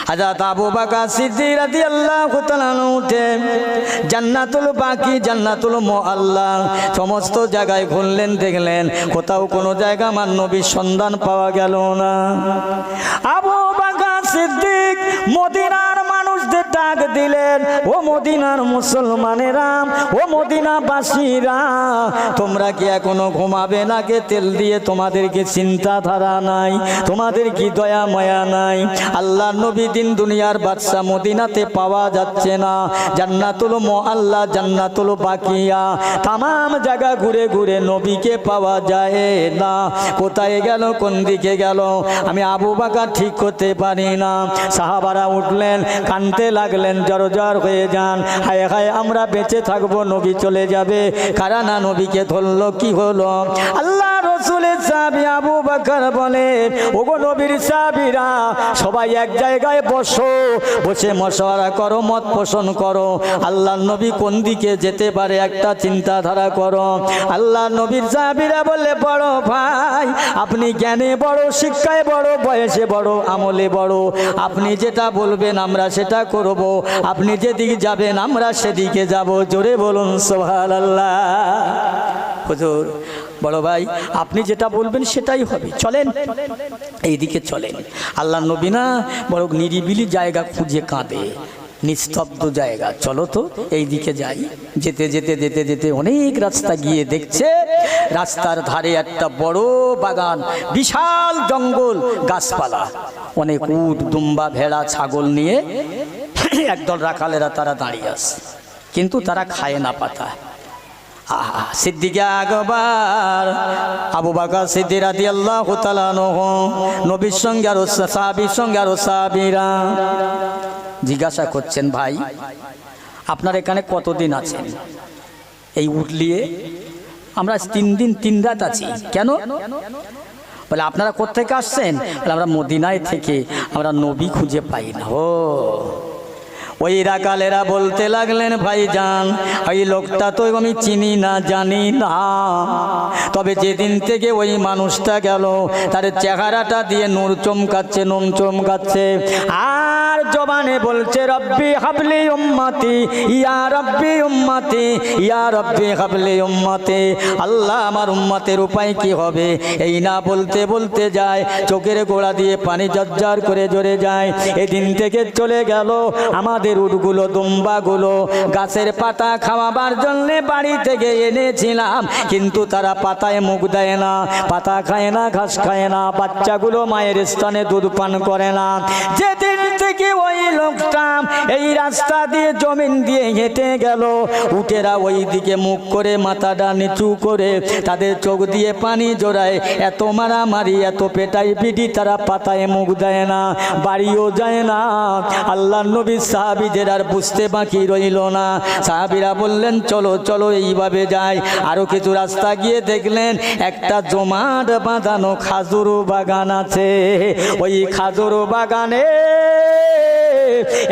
হযরত আবু বকর সিদ্দিক রাদিয়াল্লাহু তাআলা উঠে জান্নাতুল বাকি, জান্নাতুল মুআল্লা সমস্ত জায়গায় ঘুরলেন, দেখলেন কোথাও কোনো জায়গা আমার নবীর সন্ধান পাওয়া গেল না। আবু বকর সিদ্দিক মদিনার মানুষদের ডাক দিলেন, ও মদিনার মুসলমানেরা, ও মদিনাবাসীরা, তোমরা কি এখনো ঘুমাবে নাকি? তেল দিয়ে তোমাদেরকে চিন্তাধারা নাই, তোমাদের কি দয়া মায়া নাই? আল্লাহ নবী দিন দুনিয়ার বাদশা মদিনাতে পাওয়া যাচ্ছে না, জান্নাতুল মুআল্লা, জান্নাতুল বাকিয়া তামাম জায়গা ঘুরে ঘুরে নবীকে পাওয়া যায় না। কোথায় গেল, কোন দিকে গেল? আমি আবু বকর ঠিক করতে পারি না। সাহাবারা উঠলেন, কাঁদতে লাগলেন, জড়জড় হয়ে যান, হায় হায় আমরা বেঁচে থাকবো, নবী চলে যাবে। কারানা নবীকে ধরলো, কি হলো? আল্লাহ রাসূলের সাহাবী আবু বকর বলে, ওগো নবীর সাহাবীরা, সবাই এক জায়গায় বসো, বসে মশওয়ারা করো, মত পোষণ করো, আল্লাহর নবী কোন দিকে যেতে পারে একটা চিন্তাধারা করো। আল্লাহর নবীর সাহাবীরা বলে, বড় ভাই, আপনি জ্ঞানে বড়, শিক্ষায় বড়, বয়সে বড়, আমলে বড়, আপনি যেটা বলবেন আমরা সেটা করব, আপনি যেদিকে যাবেন আমরা সেদিকে যাব। জোরে বলুন সুবহানাল্লাহ। হুজুর, বড় ভাই, আপনি যেটা বলবেন সেটাই হবে, চলেন এইদিকে চলেন। আল্লাহ নবী না বড় নিরিবিলি জায়গা খুঁজে কাঁদে, নিস্তব্ধ জায়গা, চলো তো এই দিকে যাই। যেতে যেতে যেতে যেতে অনেক রাস্তা গিয়ে দেখছে রাস্তার ধারে একটা বড় বাগান, বিশাল জঙ্গল, গাছপালা, অনেক উট, দুম্বা, ভেড়া, ছাগল নিয়ে একদল রাখালেরা তারা দাঁড়িয়ে আছে, কিন্তু তারা খায় না পাতা। সিদ্দিক আকবর আবু বকর সিদ্দিক রাদিয়াল্লাহু তাআলা আনহু নবীর সঙ্গে আর সাহাবীর সঙ্গে আর সাহাবীরা জিজ্ঞাসা করছেন, ভাই আপনার এখানে কতদিন আছেন? এই উঠলিয়ে আমরা 3 দিন 3 রাত আছি। কেন? বলে আপনারা কোত্থেকে আসছেন? বলে আমরা মদিনায় থেকে, আমরা নবী খুঁজে পাই না। ও, ওই রাখালেরা বলতে লাগলেন, ভাইজান ওই লোকটা তো আমি চিনি না, জানি না, তবে যেদিন থেকে ওই মানুষটা গেল তার চেহারাটা দিয়ে নূর চমকাচ্ছে, নুন চমকাচ্ছে, আর জবানে বলছে রব্বি হাবলি উম্মতি, ইয়া রব্বি উম্মতি, ইয়া রব্বি হাবলি উম্মতি, আল্লাহ আমার উম্মতের উপায় কি হবে? এই না বলতে বলতে যায়, চোখের গোড়া দিয়ে পানি ঝরঝর করে ঝরে যায়। এদিন থেকে চলে গেল। আমাদের উটগুলো, দুম্বাগুলো গাছের পাতা খাওয়াবার জন্য বাড়ি থেকে এনেছিলাম, কিন্তু তারা পাতায় মুখ দেয় না, পাতা খায় না, ঘাস খায় না, বাচ্চাগুলো মায়ের স্তনে দুধ পান করে না। যেদিন থেকে ওই লোকটা এই রাস্তা দিয়ে, জমিন দিয়ে হেঁটে গেল, উটেরা ওই দিকে মুখ করে, মাথাটা নিচু করে, তাদের চোখ দিয়ে পানি জোড়ায়, এত মারামারি, এত পেটাই পিটি, তারা পাতায় মুখ দেয় না, বাড়িও যায় না। আল্লাহ নবী সাহাবীদের আর বুঝতে বাকি রইল না। সাহাবীরা বললেন, চলো চলো এইভাবে যাই। আরো কিছু রাস্তা গিয়ে দেখলেন একটা জমাট বাঁধানো খাজুর বাগান আছে। ওই খাজুর বাগানে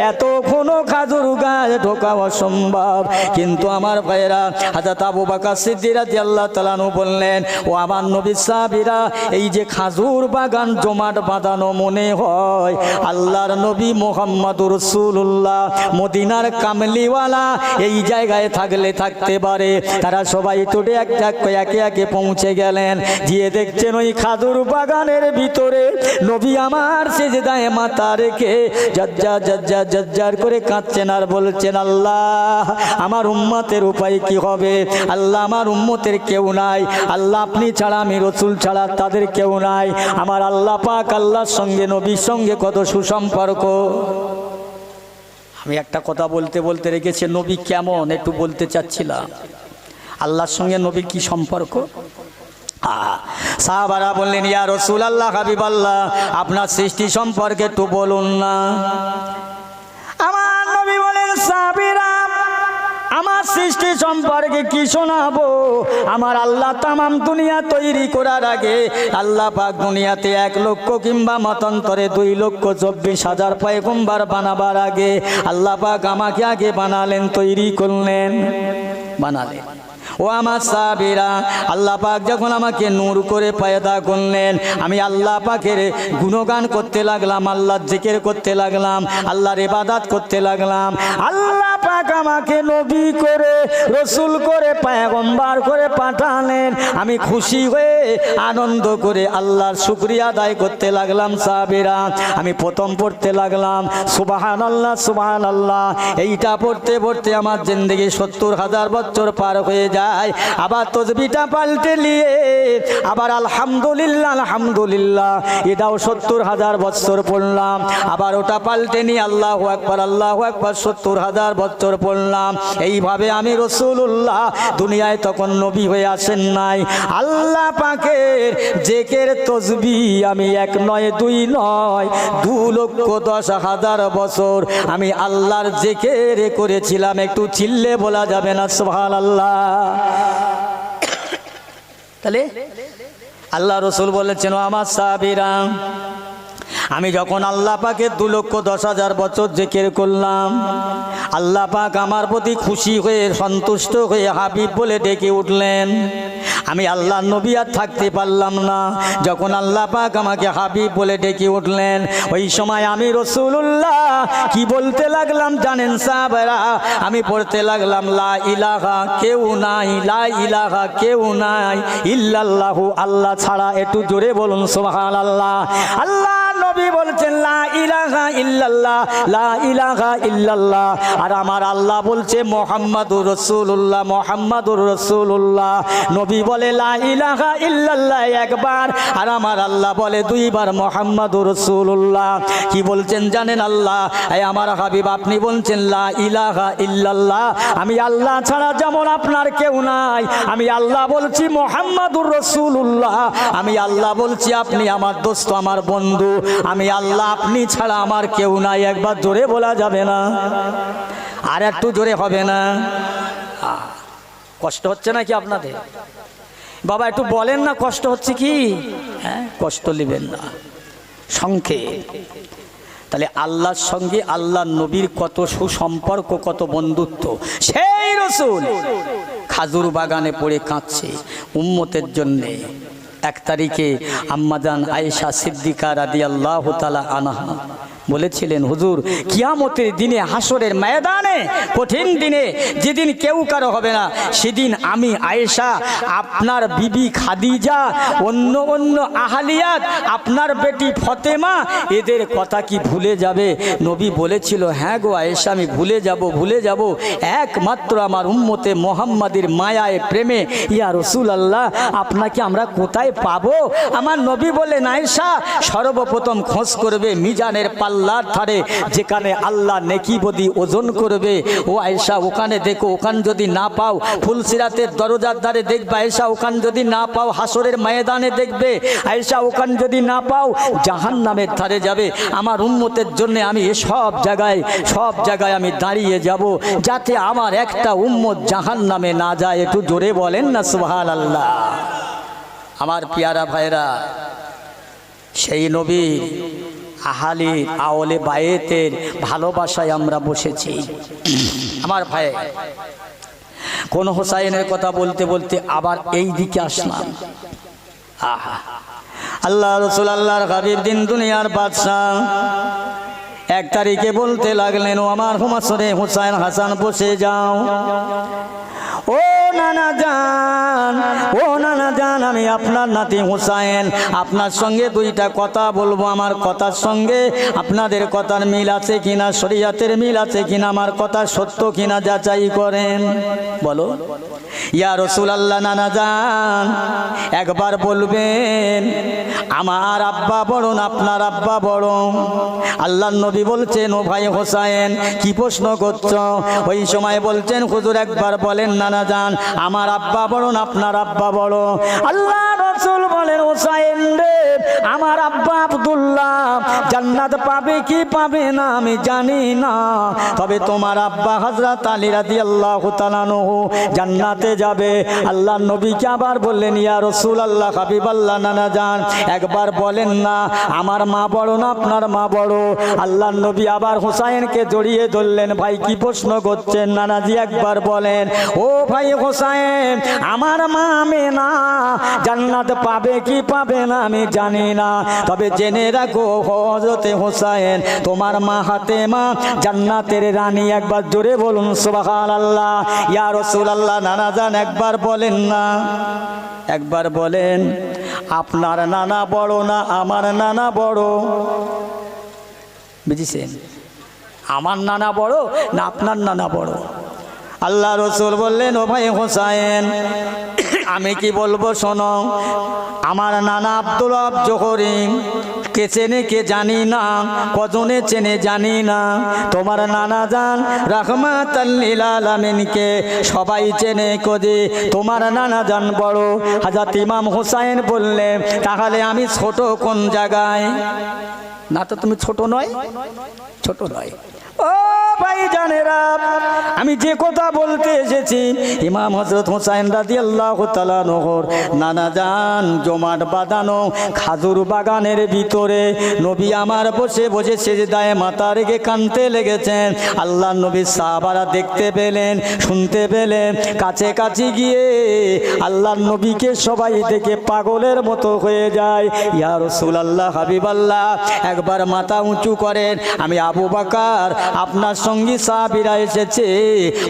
এত ঘন খাজুর গাছ ঢোকা অসম্ভব, কিন্তু আমার ভাইয়েরা, হযরত আবু বকর সিদ্দিক রাদিয়াল্লাহু তাআলা আনহু বললেন, ও আমার নবী সাহাবীরা, এই যে খাজুর বাগান জমাট বাঁধানো, মনে হয় আল্লাহর নবী মুহাম্মদুর রাসূলুল্লাহ মদিনার কামলিওয়ালা এই জায়গায় থাকলে থাকতে পারে। তারা সবাই তোড়ে এক একে একে পৌঁছে গেলেন, গিয়ে দেখছেন ওই খাজুর বাগানের ভিতরে নবী আমার সিজদায় মাথা রেখে জজ্জা জজ্জা জজ্জার করে কাঁদছেন আর বলছেন, আল্লাহ আমার উম্মতের উপায় কি হবে? আল্লাহ আমার উম্মতের কেউ নাই, আল্লাহ আপনি ছাড়া, আমি রাসূল ছাড়া তাদের কেউ নাই। আমার আল্লাহ পাক, আল্লাহর সঙ্গে নবীর সঙ্গে কত সুসম্পর্ক। আমি একটা কথা বলতে বলতে রেখেছি, নবী কেমন একটু বলতে চাচ্ছিলাম। আল্লাহর সঙ্গে নবীর কি সম্পর্ক? সাহাবারা বললেন, ইয়া রাসূলুল্লাহ, হাবিবাল্লাহ, আপনার সৃষ্টি সম্পর্কে একটু বলুন না। আমার নবী বলেন, সাহাবীরা, আমার সৃষ্টি সম্পর্কে কি শোনাবো? আমার আল্লাহ তামাম দুনিয়া তৈরি করার আগে আল্লাহ পাক দুনিয়াতে 1 লক্ষ কিংবা মতান্তরে 2,24,000 পয়গম্বর বানাবার আগে আল্লাহ পাক আমাকে আগে বানালেন, তৈরি করলেন, বানালেন। ও আমার সাহাবীরা, আল্লাহ পাক যখন আমাকে নূর করে পয়দা করলেন, আমি আল্লাহ পাকের গুণগান করতে লাগলাম, আল্লাহর জিকির করতে লাগলাম, আল্লাহর ইবাদত করতে লাগলাম। আল্লাহ পাক আমাকে নবী করে, রসুল করে, পয়গম্বর করে পাঠালেন। আমি খুশি হয়ে আনন্দ করে আল্লাহর শুকরিয়া আদায় করতে লাগলাম। সাহাবীরা, আমি প্রথম পড়তে লাগলাম সুবহানাল্লাহ সুবহানাল্লাহ। এইটা পড়তে পড়তে আমার জিন্দেগি 70,000 বছর পার হয়ে যায়। আবার তসবিহটা পাল্টে নিয়ে আবার আলহামদুলিল্লাহ আলহামদুলিল্লাহ, এটাও 70,000 বছর পড়লাম। আবার ওটা পাল্টে নিয়ে আল্লাহু আকবার 70,000 বছর পড়লাম। এইভাবে আমি রাসূলুল্লাহ, দুনিয়ায় তখন নবী হয়ে আসেন নাই। আল্লাহ পাকের জিকির তসবিহ আমি 1 নয় 2 নয় 2,10,000 বছর আমি আল্লাহর জিকির করেছিলাম। একটু চিল্লে বলা যাবে না সুবহানাল্লাহ? তাহলে আল্লাহ রসুল বলেছেন, ও আমার সাহাবীরা, আমি যখন আল্লাহ পাকের 2,10,000 বছর জিকির করলাম, আল্লাহ পাক আমার প্রতি খুশি হয়ে সন্তুষ্ট হয়ে হাবিব বলে ডেকে উঠলেন। আমি আল্লাহ নবী আর থাকতে পারলাম না। যখন আল্লাহ পাক আমাকে হাবিব বলে ডেকে উঠলেন, ওই সময় আমি রাসূলুল্লাহ কি বলতে লাগলাম জানেন সাহাবারা? আমি পড়তে লাগলাম লা ইলাহা, কেউ নাই, লা ইলাহা, কেউ নাই ইল্লাল্লাহু, আল্লাহ ছাড়া। একটু জোরে বলুন সুবহানাল্লাহ। আল্লাহ নবী বলছেন লা ইলাহা ইল্লাল্লাহ, লা ইলাহা ইল্লাল্লাহ। আর আমার আল্লাহ বলছে মুহাম্মাদুর রাসূলুল্লাহ, মুহাম্মাদুর রাসূলুল্লাহ। নবী বলে লা ইলাহা ইল্লাল্লাহ একবার, আর আমার আল্লাহ বলে 2 বার মুহাম্মাদুর রাসূলুল্লাহ। কি বলছেন জানেন আল্লাহ? এই আমার হাবিব, আপনি বলছেন লা ইলাহা ইল্লাল্লাহ, আমি আল্লাহ ছাড়া যেমন আপনার কেউ নাই। আমি আল্লাহ বলছি মুহাম্মাদুর রাসূলুল্লাহ, আমি আল্লাহ বলছি আপনি আমার দোস্ত, আমার বন্ধু। আমি আল্লাহ, আপনি ছাড়া আমার কেউ নাই। একবার জোরে বলা যাবে না? আর একটু জোরে হবে না? কষ্ট হচ্ছে নাকি আপনাদের? বাবা একটু বলেন না, কষ্ট হচ্ছে কি? হ্যাঁ, কষ্ট নেবেন না। সংক্ষেপ, তাহলে আল্লাহর সঙ্গে আল্লাহ নবীর কত সুসম্পর্ক, কত বন্ধুত্ব। সেই রাসূল খাজুর বাগানে পড়ে কাঁদছে উম্মতের জন্যে। 1 তারিখে আম্মাজান আয়েশা সিদ্দিকা রাদিয়াল্লাহু তাআলা আনহা বলেছিলেন, হুজুর কিয়ামতের দিনে, হাসরের ময়দানে, কঠিন দিনে, যেদিন কেউ কারো হবে না, সেদিন আমি আয়েশা, আপনার বিবি খাদিজা, অন্য অন্য আহলিয়াত, আপনার বেটি ফতেমা, এদের কথা কি ভুলে যাবে? নবী বলেছিল, হ্যাঁ গো আয়েশা, আমি ভুলে যাব, একমাত্র আমার উম্মতে মুহাম্মাদের মায়ায়, প্রেমে। ইয়া রাসূলুল্লাহ, আপনাকে আমরা কোথায় পাবো? আমার নবী বললেন, আয়েশা সর্বপ্রথম খোঁজ করবে মিজানের আল্লাহর ধারে, যেখানে আল্লাহ নেকি বদি ওজন করবে। ও আয়েশা, ওখানে দেখো, ওখান যদি না পাও ফুলসিরাতের দরজার ধারে দেখবে। আয়েশা, ওখান যদি না পাও হাসরের ময়দানে দেখবে। আয়েশা, ওখান যদি না পাও জাহান্নামের ধারে যাবে। আমার উম্মতের জন্য আমি সব জায়গায় আমি দাঁড়িয়ে যাব, যাতে আমার একটা উম্মত জাহান্নামে না যায়। একটু জোরে বলেন না সুবহানাল্লাহ। আমার পিয়ারা ভাইরা, সেই নবী আহালি আওলে বায়েতের ভালোবাসায় আমরা বসেছি। আমার ভাই, কোন হোসাইনের কথা বলতে বলতে আবার এই দিকে আসলাম। আহা, আল্লাহ রাসূল, আল্লাহর হাবিব, দিন দুনিয়ার বাদশাহ 1 তারিখে বলতে লাগলেন, ও আমার হুমাসরে হুসাইন হাসান, বসে যাও। ও নানা জান, ও নানা জান, আমি আপনার নাতি হুসাইন, আপনার সঙ্গে 2টা কথা বলবো। আমার কথার সঙ্গে আপনাদের কথার মিল আছে কিনা, শরীয়তের মিল আছে কিনা, আমার কথা সত্য কিনা যাচাই করেন। বলো। ইয়া রাসূলুল্লাহ, নানা জান একবার বলবেন, আমার আব্বা বড় না আপনার আব্বা বড়? আল্লাহর নবী বলছেন, ও ভাই হোসাইন, কি প্রশ্ন করছো? ওই সময় বলছেন, হুজুর একবার বলেন নানা জান, আমার আব্বা বড় না আপনার আব্বা বড়? বড়। আল্লাহ রাসূল বলেন, হোসাইন রে, আমার আব্বা আব্দুল্লাহ জান্নাত পাবে কি পাবে না আমি জানি না, তবে তোমার আব্বা হযরত আলী রাদিয়াল্লাহু তাআলা আনহু জান্নাতে যাবে। আল্লাহ নবীকে আবার বললেন, ইয়া রাসূলুল্লাহ, হাবিবাল্লাহ, নানা যান, একবার বলেন না আমার মা বড় না আপনার মা বড়? আল্লাহ নবী আবার হোসাইনকে জড়িয়ে ধরলেন, ভাই কি প্রশ্ন করছেন? নানাজি একবার বলেন, ও ভাই হোসাইন, আমার মা আমেনা জান্নাত পাবে কি পাবে না আমি জানি না, তবে জেনে রাখো হযরতে হোসাইন, তোমার মা ফাতেমা জান্নাতের রানী। একবার জোরে বলুন সুবহানাল্লাহ। ইয়া রাসূলুল্লাহ, নানা যান একবার বলেন না, একবার বলেন, আপনার নানা বড় না আমার নানা বড়? বুঝেছেন? আমার নানা বড় না আপনার নানা বড়? আল্লাহ রাসূল বললেন, ও ভাই হোসাইন, আমি কি বলবো শোনো, আমার নানা আব্দুল ওয়াহাব জোহরি কে চেনে কে জানি না, কজনে চেনে জানি না, তোমার নানা জান রাহমাতাল লিল আলামিনকে সবাই চেনে কোজে, তোমার নানা জান বড়। হযরত ইমাম হোসাইন বললেন, তাহলে আমি ছোট কোন জায়গায়? না তো তুমি ছোট নয়, ছোট নয়। ও ভাই জানেরা, আমি যে কথা বলতে এসেছি, ইমাম হযরত হোসাইন রাদিয়াল্লাহু তাআলা নহর নানা জান জমাট বাঁধানো খাজুর বাগানের ভিতরে নবী আমার বসে বসে সেজদায় মাথা রেখে কাঁদতে লেগেছেন। আল্লাহ নবী সাহাবারা দেখতে পেলেন, শুনতে পেলেন, কাছে কাছে গিয়ে আল্লাহ নবীকে সবাই দেখে পাগলের মতো হয়ে যায়। ইয়া রাসূলুল্লাহ, হাবিবাল্লাহ, একবার মাথা উঁচু করেন, আমি আবু বকর আপনার সঙ্গী সাহাবীরা এসেছে,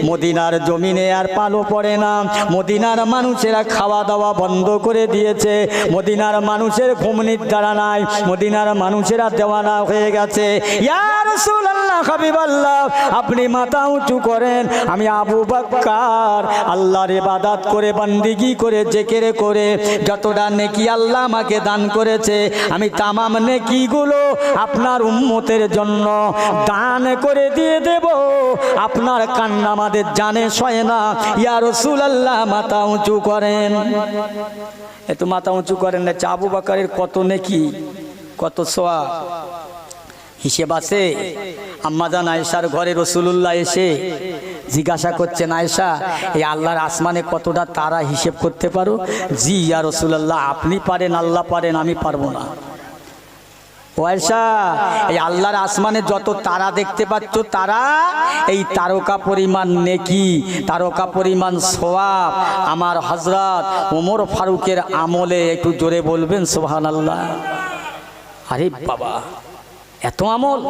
মদিনার জমিনে আর পালো পড়ে না, মদিনার মানুষেরা খাওয়া দাওয়া বন্ধ করে দিয়েছে, মদিনার মানুষের ঘুম নিদ্রা নাই, মদিনার মানুষেরা দেওয়ানা হয়ে গেছে। ইয়া রাসূলুল্লাহ, হাবিবাল্লাহ, আপনি মাথা উঁচু করেন, আমি আবু বকর আল্লাহর ইবাদত করে বান্দিগি করে জিকির করে যতটা নেকি আল্লাহ আমাকে দান করেছে, আমি তামাম নেকিগুলো আপনার উম্মতের জন্য দান করে দিয়ে দেব। আপনার কান্না আমাদের জানে সয় না। ইয়া রাসূলুল্লাহ, মাথা উঁচু করেন। এত মাথা উঁচু করেন না। আবু বকরের কত নেকি, কত সওয়াব হিসেব আছে। আম্মাজান আয়েশার ঘরে রাসূলুল্লাহ এসে জিজ্ঞাসা করছেন, আয়েশা, এই আল্লাহর আসমানে কতটা তারা হিসেব করতে পারো? জি ইয়া রাসূলুল্লাহ, আপনি পারেন, আল্লাহ পারেন, আমি পারবো না। পয়সা এই আল্লাহর আসমানে যত তারা দেখতে পাচ্ছ, তারা এই তারকা পরিমাণ নেকি, তারকা পরিমাণ সওয়াব আমার হযরত ওমর ফারুকের আমলে। একটু জোরে বলবেন সুবহানাল্লাহ। আরে বাবা, এত আমল!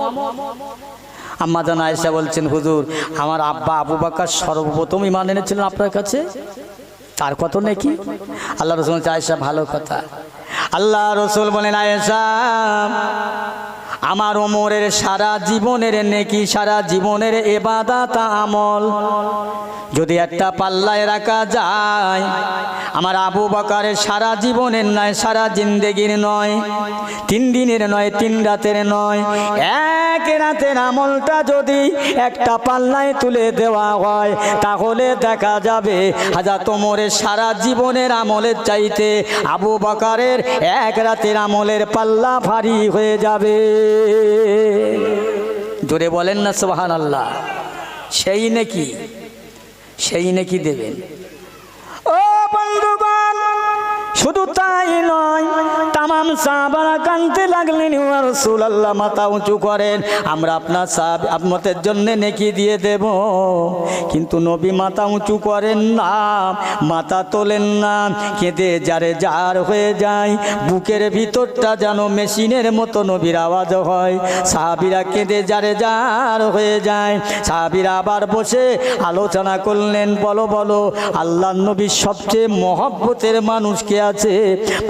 আম্মা জান আয়েশা বলছেন, হুজুর, আমার আব্বা আবু বকর সর্বপ্রথম ঈমান এনেছিলেন আপনার কাছে, তার কত নেকি? আল্লাহ রাসূল বলেন, আয়েশা, ভালো কথা। আল্লাহ রাসূল বলেন, আয়েশা, আমার ওমরের সারা জীবনের নেকি, সারা জীবনের ইবাদত আমল যদি একটা পাল্লায় রাখা যায়, আমার আবু বকরের সারা জীবনের নয়, সারা জিন্দেগির নয়, 3 দিনের নয়, 3 রাতের নয়, 1 রাতের আমলটা যদি একটা পাল্লায় তুলে দেওয়া হয়, তাহলে দেখা যাবে হযরত ওমরের সারা জীবনের আমলের চাইতে আবু বকরের 1 রাতের আমলের পাল্লা ভারী হয়ে যাবে। জোরে বলেন না সুবহানাল্লাহ। সেই নাকি, সেই নাকি দেবেন। ও বন্ধুগণ, শুধু তাই নয়, তামাম সাহাবারা কাঁদতে লাগলেন, ইয়া রাসূলুল্লাহ, মাথা উঁচু করেন, আমরা আপনার সাহাবদের জন্য নেকি দিয়ে দেব। কিন্তু নবী মাথা উঁচু করেন না, মাথা তোলেন না, কেঁদে যারে জার হয়ে যায়, বুকের ভিতরটা যেন মেশিনের মতো নবীর আওয়াজ হয়। সাহাবীরা কেঁদে যারে জার হয়ে যায়। সাহাবীরা আবার বসে আলোচনা করলেন, বলো বলো, আল্লাহর নবীর সবচেয়ে মহব্বতের মানুষকে আছে?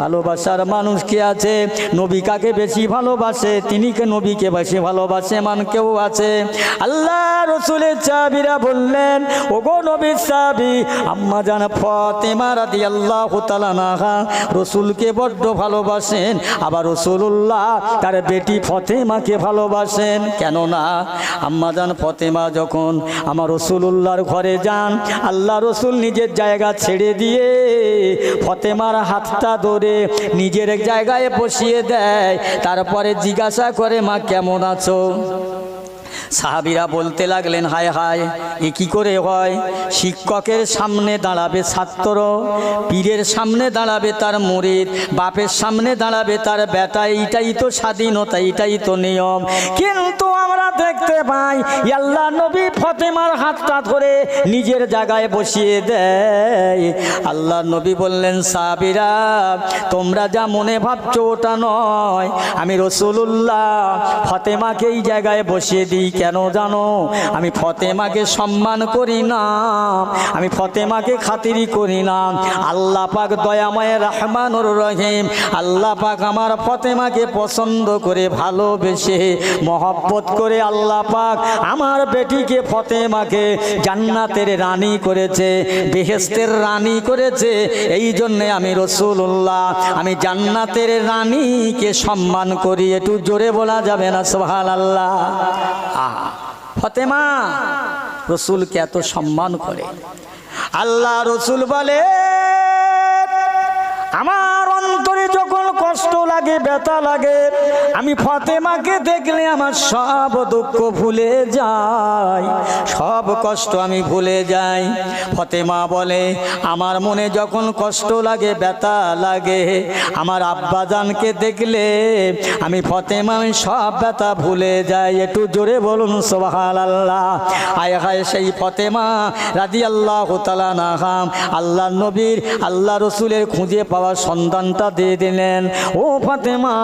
ভালোবাসার মানুষ কে আছে? নবী কাকে বেশি ভালোবাসে? তিনি কে নবীকে বেশি ভালোবাসে মান কেউ আছে? আল্লাহ রসুলের সাহাবীরা বললেন, ওগো নবীর সাহাবী আম্মা জান ফাতেমা রাদিয়াল্লাহু তাআলা আনহা রসুলকে বড্ড ভালোবাসেন, আবার রসুলুল্লাহ তার বেটি ফাতেমাকে ভালোবাসেন। কেননা আম্মা জান ফাতেমা যখন আমার রসুলুল্লাহর ঘরে যান, আল্লাহ রসুল নিজের জায়গা ছেড়ে দিয়ে ফাতেমার হাতটা ধরে নিজের এক জায়গায় বসিয়ে দেয়, তারপরে জিজ্ঞাসা করে মা কেমন আছো? সাহাবীরা বলতে লাগলেন, হায় হায় এ কি করে হয়? শিক্ষকের সামনে দাঁড়াবে ছাত্র, পীরের সামনে দাঁড়াবে তার মুরিদ, বাপের সামনে দাঁড়াবে তার বেটা, এইটাই তো স্বাধীনতা, এইটাই তো নিয়ম। কিন্তু আমরা দেখতে পাই আল্লাহ নবী ফাতেমার হাতটা ধরে নিজের জায়গায় বসিয়ে দেয়। আল্লাহ নবী বললেন, সাহাবীরা তোমরা যা মনে ভাবছো ওটা নয়, আমি রাসূলুল্লাহ ফাতেমাকে এই জায়গায় বসিয়ে দিই। কেন জানো? আমি ফাতেমাকে সম্মান করি না, আমি ফাতেমাকে খাতিরি করি না। আল্লাহ পাক দয়াময় রহমানুর রহিম, আল্লাহ পাক আমার ফাতেমাকে পছন্দ করে ভালোবেসে মহব্বত করে আল্লাহ পাক আমার বেটিকে ফাতেমাকে জান্নাতের রানী করেছে, বেহেশতের রানী করেছে। এই জন্যে আমি রাসূলুল্লাহ, আমি জান্নাতের রানীকে সম্মান করি। একটু জোরে বলা যাবে না সুবহানাল্লাহ? ফাতেমা রসুলকে এত সম্মান করে। আল্লাহ রসুল বলে, আমার অন্তরে যখন কষ্ট লাগে, ব্যথা লাগে, আমি ফাতেমাকে দেখলে আমার সব দুঃখ ভুলে যায়, সব কষ্ট আমি ভুলে যাই। ফাতেমা বলে, আমার মনে যখন কষ্ট লাগে, ব্যথা লাগে, আমার আব্বাজানকে দেখলে আমি ফাতেমা সব ব্যথা ভুলে যাই। একটু জোরে বলুন সুবহানাল্লাহ। আয় হায় সেই ফাতেমা রাদিয়াল্লাহু তাআলা আনহা আল্লাহ নবীর, আল্লাহ রসুলের খুঁজে পাওয়া সন্তানটা দিয়ে দিলেন। ও ফাতেমা,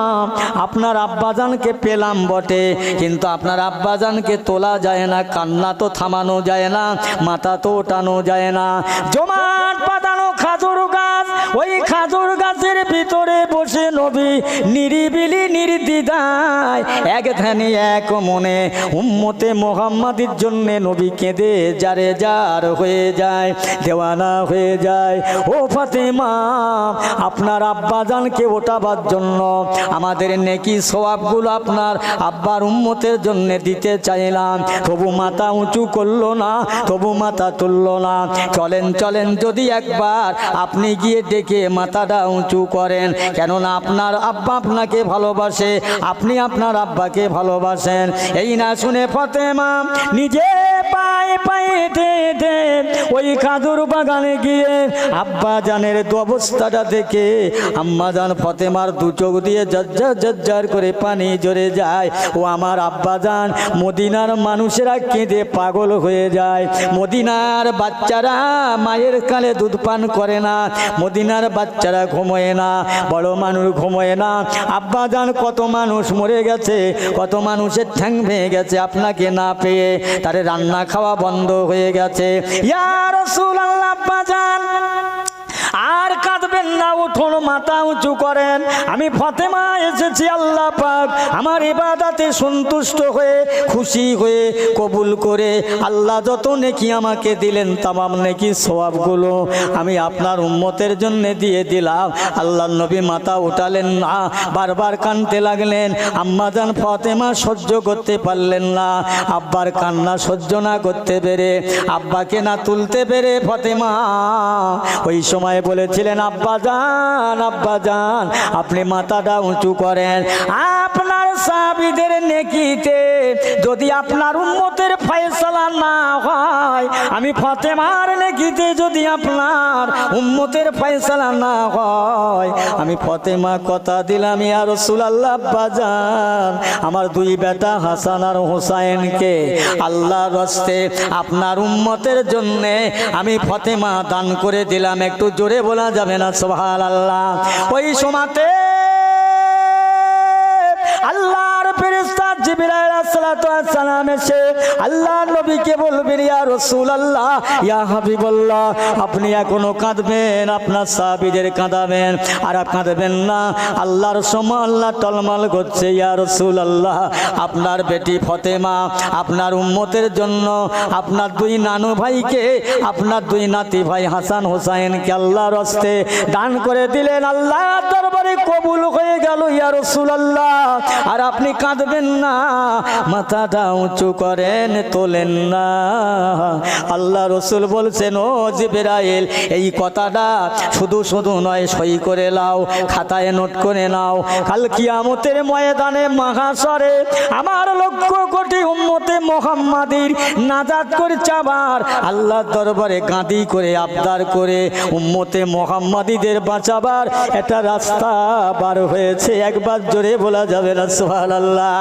আপনার আব্বাজানকে পেলাম বটে, কিন্তু আপনার আব্বাজানকে তোলা যায় না, কান্না তো থামানো যায় না, মাথা তো ওঠানো যায় না। জমাট পাতানো খাজুর গাছ, ওই খাজুর গাছের ভিতরে বসে নবী নিরিবিলি নির্দ্বিধায় এক ধ্যানে এক মনে উম্মতে মুহাম্মাদির জন্য নবী কেঁদে যারে যার হয়ে যায়, দেওয়ানা হয়ে যায়। ও ফাতেমা, আপনার আব্বাজানকে ওঠাবার জন্য আমাদের নেকি সওয়াবগুলো আপনার আব্বার উম্মতের জন্য দিতে চাইলাম, তবু মাথা উঁচু করলো না, তবু মাথা তুললো না। চলেন চলেন, যদি একবার আপনি গিয়ে ডেকে মাথাটা উঁচু করেন, কেননা আপনার আব্বা আপনাকে ভালোবাসে, আপনি আপনার আব্বাকে ভালোবাসেন। এই না শুনে ফাতেমা নিজে পায়ে পায়ে হেঁটে ওই খাজুর বাগানে গিয়ে আব্বা জানের অবস্থাটা দেখে আম্মা জান ফাতেমার দু চোখ দিয়ে ঝরঝর ঝরঝর করে পানি ঝরে যায়। ও আমার আব্বা জান, মদিনার মানুষেরা কেঁদে পাগল হয়ে যায়। মদিনার বাচ্চারা মায়ের কালে দুধ পান করে না, মদিনার বাচ্চারা ঘুমোয় না, বড় মানুষ ঘুমোয় না। আব্বা জান কত মানুষ মরে গেছে, কত মানুষের ঠ্যাং ভেঙে গেছে আপনাকে না পেয়ে, তারে রান্না খাওয়া বন্ধ হয়ে গেছে। ইয়া রাসূলুল্লাহ, আব্বা জান আর কাঁদবেন না, উঠুন, মাথা উঁচু করেন। আমি ফাতেমা এসেছি, আল্লাহ পাক আমার ইবাদতে সন্তুষ্ট হয়ে খুশি হয়ে কবুল করে আল্লাহ যত নেকি আমাকে দিলেন, তামাম নেকি সওয়াবগুলো আমি আপনার উম্মতের জন্য দিয়ে দিলাম। আল্লাহ নবী মাথা উঠালেন না, বারবার কাঁদতে লাগলেন। আম্মা জান ফাতেমা সহ্য করতে পারলেন না, আব্বার কান্না সহ্য না করতে পেরে, আব্বাকে না তুলতে পেরে ফাতেমা ওই সময় বলেছিলেন, আব্বা জান আপনি মাথাটা উঁচু করেন। আপনার সাহাবীদের নেকিতে যদি আপনার উম্মতের ফয়সালা না হয়, আমি ফাতেমার নেকিতে যদি আপনার উম্মতের ফয়সালা না হয়, আমি ফাতেমা কথা দিলাম ইয়া রাসূলুল্লাহ, আব্বা জান আমার দুই বেটা হাসান আর হুসাইনকে আল্লাহর রাস্তে আপনার উম্মতের জন্য আমি ফাতেমা দান করে দিলাম। একটু জোরে বলা যাবে না সুবহানাল্লাহ? ওই সময়তে আল্লাহর ফেরেশতা জিবরাইল আলাইহিস সালাম এসে আল্লাহ নবীকে বলবেন, ইয়া রাসূলুল্লাহ, ইয়া হাবিবাল্লাহ, আপনি এখনো কাঁদবেন, আপনার সাহাবীদের কাঁদাবেন, আর কাঁদবেন না। আল্লাহর সময় আল্লাহ টলমল করছে, ইয়া রাসূলুল্লাহ, আপনার বেটি ফতেমা আপনার উম্মতের জন্য আপনার দুই নানু ভাইকে, আপনার দুই নাতি ভাই হাসান হোসাইনকে আল্লাহর হস্তে দান করে দিলেন। আল্লাহ দরবারে কবুল হয়ে গেল ইয়া রাসূলুল্লাহ, আর আপনি কাঁদবেন না, মাথাটা উঁচু করেন, তোলেন না। আল্লাহ রসুল বলছেন, ও জিবরাইল, এই কথাটা শুধু শুধু নয়, সই করে নাও, খাতায় নোট করে নাও। কাল কিয়ামতের ময়দানে মাহশরে আমার লক্ষ কোটি উম্মতে মুহাম্মাদির নাজাত করে চাবার আল্লাহর দরবারে গাঁদি করে আবদার করে উম্মতে মুহাম্মাদিদের বাঁচাবার একটা রাস্তা বার হয়েছে। একবার জোরে বলা যাবে না সুবহানাল্লাহ।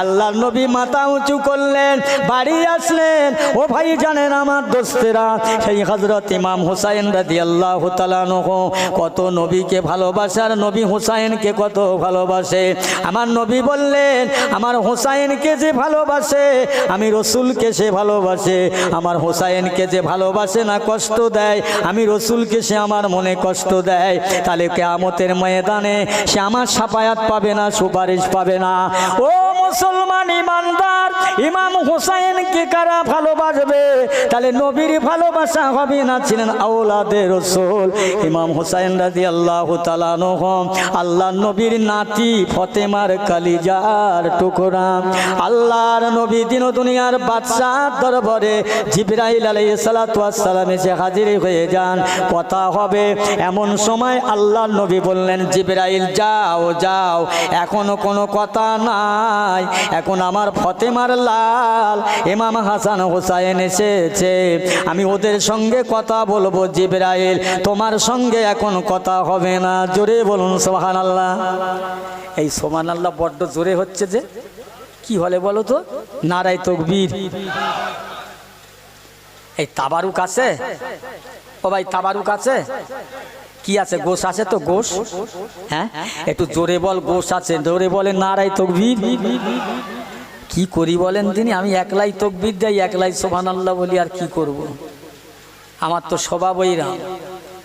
আল্লাহর নবী মাথা উঁচু করলেন, বাড়ি আসলেন। ও ভাই জানেন আমার দোস্তেরা, সেই হযরত ইমাম হুসাইন রাদিয়াল্লাহু তাআলা আনহু কত নবীকে ভালোবাসার, নবী হুসাইনকে কত ভালোবাসে। আমার নবী বললেন, আমার হুসাইনকে যে ভালোবাসে আমি রসুলকে সে ভালোবাসে, আমার হুসাইনকে যে ভালোবাসে না কষ্ট দেয় আমি রসুলকে সে আমার মনে কষ্ট দেয়, তাহলে কিয়ামতের ময়দানে সে আমার শাফায়াত পাবে না, সুপারিশ পাবে না। ও মুসলমান ইমানদার, ইমাম হুসাইনকে কারা ভালোবাসবে? তাহলে নবীর ভালোবাসা হবে না। ছিলেন আওলাদে রসুল। ইমাম হুসাইন রাদিয়াল্লাহু তাআলা আনহু আল্লাহর নবীর নাতি, ফতেমার কালিজার টুকরা। আল্লাহর নবী দিন দুনিয়ার বাদশাহ দরবারে জিবরাইল আলাইহিস সালাতু ওয়াস সালাম এসে হাজির হয়ে যান, কথা হবে। এমন সময় আল্লাহর নবী বললেন, জিবরাইল যাও যাও, এখনো কোনো কথা নাই, এখন আমার ফতেমার লাল ইমাম হাসান হোসাইন এসেছে, আমি ওদের সঙ্গে কথা বলবো। জিবরাইল তোমার সঙ্গে এখন কথা হবে না। জোরে বলুন সুবহানাল্লাহ। এই সুবহানাল্লাহ বড্ড জোরে হচ্ছে যে, কি হলে বলো তো? নারায়ে তাকবীর। এই তাবারুক আছে? ও ভাই তাবারুক আছে? কি আছে? গোশ আছে তো? গোশ, হ্যাঁ একটু জোরে বল, গোশ আছে, জোরে বলে নারায়ে তাকবীর। কি করি বলেন তিনি? আমি একলাই তাকবীর দেই, একলাই সুবহানাল্লাহ বলি, আর কি করব? আমার তো স্বভাব ওইরা।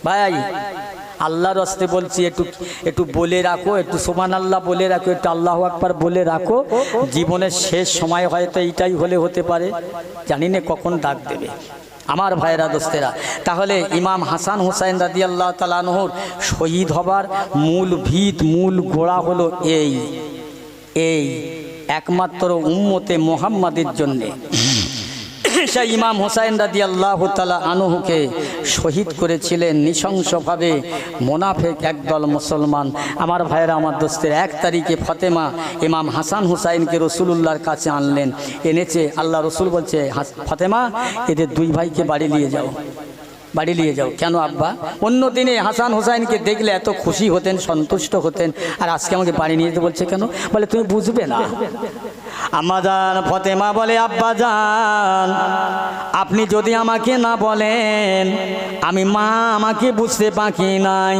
ভাই আল্লাহর হস্তে বলছি, একটু একটু বলে রাখো, একটু সুবহানাল্লাহ বলে রাখো, একটু আল্লাহু আকবার বলে রাখো। জীবনের শেষ সময় হয়তো এইটাই হলে হতে পারে, জানি না কখন ডাক দেবে। আমার ভাইরা দোস্তেরা, তাহলে ইমাম হাসান হুসাইন রাদিয়াল্লাহু তাআলা আনহুর শহীদ হবার মূল ভিত, মূল গোড়া হলো এই একমাত্র উম্মতে মুহাম্মাদের জন্যে সেই ইমাম হুসাইন রাদিয়াল্লাহু তাআলা আনহুকে শহীদ করেছিলেন নৃশংসভাবে মুনাফিক একদল মুসলমান। আমার ভাইরা, আমার দোস্তের 1 তারিখে ফতেমা ইমাম হাসান হুসাইনকে রসুলুল্লাহর কাছে আনলেন, এনেছে। আল্লাহ রসুল বলছে, ফতেমা এদের 2 ভাইকে বাড়ি নিয়ে যাও, বাড়ি নিয়ে যাও। কেন আব্বা? অন্য দিনে হাসান হোসাইনকে দেখলে এত খুশি হতেন, সন্তুষ্ট হতেন, আর আজকে আমাকে বাড়ি নিয়ে যেতে বলছে কেন? বলে তুমি বুঝবে না। আম্মা জান ফতেমা বলে, আব্বা জান আপনি যদি আমাকে না বলেন, আমি মা আমাকে বুঝতে বাকি নাই।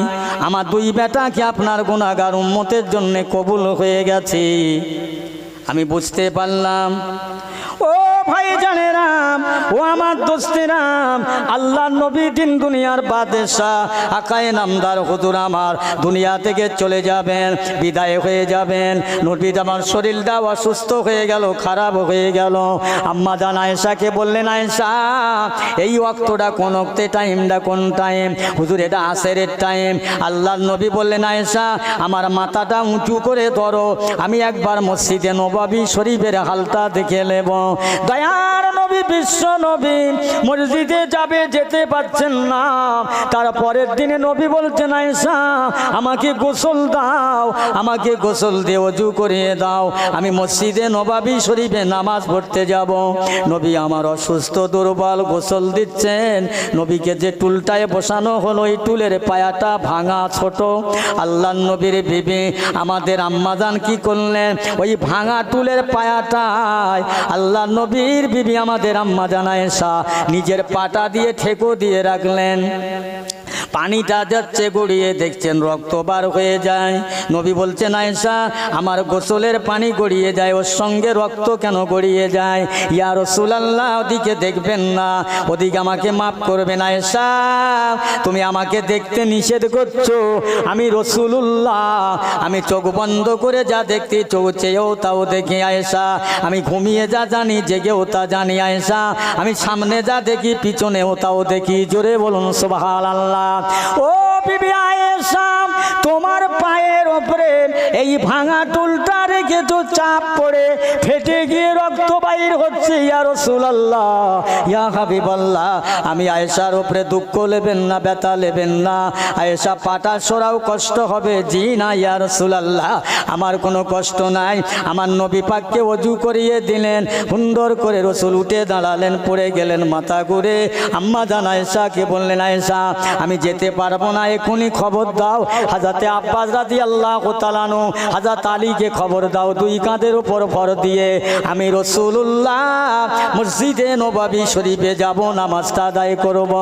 আমার 2 বেটাকে আপনার গুনাহগার উম্মতের জন্য কবুল হয়ে গেছে, আমি বুঝতে পারলাম। ও ভাই জানেরাম, ও আমার দোস্তেরাম, আল্লাহর নবী দিন দুনিয়ার বাদশাহ আকায়ে নামদার হুজুর আমার দুনিয়া থেকে চলে যাবেন, বিদায় হয়ে যাবেন। নবী আমার শরীরটা অসুস্থ হয়ে গেল, খারাপ হয়ে গেল। আম্মা জান আয়েশাকে বললেন, আয়েশা এই ওয়াক্তটা কোন ওয়াক্তে, টাইমটা কোন টাইম? হুজুর এটা আসরের টাইম। আল্লাহর নবী বললেন, আয়েশা আমার মাথাটা উঁচু করে ধরো, আমি একবার মসজিদে নববী শরীফের হালটা দেখে নেব। দয়ার নবী, বিশ্ব নবী মসজিদে যাবে, যেতে পারছেন না। তারপরের দিনে নবী বলছেন, আয়েশা আমাকে গোসল দাও, আমাকে গোসল দিয়ে ওযু করিয়ে দাও, আমি মসজিদে নববী শরীফে নামাজ পড়তে যাব। নবী আমার অসুস্থ দুর্বল, গোসল দিচ্ছেন। নবীকে যে টুলটায় বসানো হলো, ওই টুলের পায়াটা ভাঙা, ছোট। আল্লাহর নবীর বিবি আমাদের আম্মাজান কি করলেন? ওই ভাঙা টুলের পায়াটায় আল্লাহর নবীর বিবি আমাদের আম্মা জান আয়েশা নিজের পাটা দিয়ে ঠেকো দিয়ে রাখলেন। পানিটা যাচ্ছে গড়িয়ে, দেখছেন রক্ত বার হয়ে যায়। নবী বলছেন আয়েশা আমার গোসলের পানি গড়িয়ে যায়, ওর সঙ্গে রক্ত কেন গড়িয়ে যায়? ইয়া রাসূলুল্লাহ ওদিকে দেখবেন না, ওদিকে আমাকে মাফ করবেন আয়েশা, তুমি আমাকে দেখতে নিষেধ করছো, আমি রাসূলুল্লাহ, আমি চোখ বন্ধ করে যা দেখতে চোখ চেয়েও তাও দেখি আয়েশা, আমি ঘুমিয়ে যা জানি জেগেও তা জানি আয়েশা, আমি সামনে যা দেখি পিছনেও তাও দেখি। জোরে বলুন সুবহানাল্লাহ। ও বিবি আয়েশা, তোমার পায়ের ওপরে এই ভাঙা টুলটা রেখে তো চাপ পড়ে ফেটে গিয়ে রক্ত বাইর হচ্ছে। ইয়া রাসূলুল্লাহ, ইয়া হাবিবাল্লাহ, আমি আয়েশার ওপরে দুঃখ নেবেন না, ব্যথা নেবেন না, আয়েশা পাটা সরাও কষ্ট হবে। জি না ইয়া রাসূলুল্লাহ, আমার কোনো কষ্ট নাই। আমার নবী পাককে ওযু করিয়ে দিলেন, সুন্দর করে রাসূল উঠে দাঁড়ালেন, পড়ে গেলেন, মাথা ঘুরে আম্মা জান আয়েশাকে বললেন আয়েশা আমি যেতে পারবো না, এখনই খবর দাও হযরতে আব্বাস রাদিয়াল্লাহু তাআলা আনহু হযরত আলীকে খবর দাও, দুই কাঁধের উপর ভর দিয়ে আমি রাসূলুল্লাহ মসজিদে নববী শরীফে যাব, নামাজটা আদায় করব।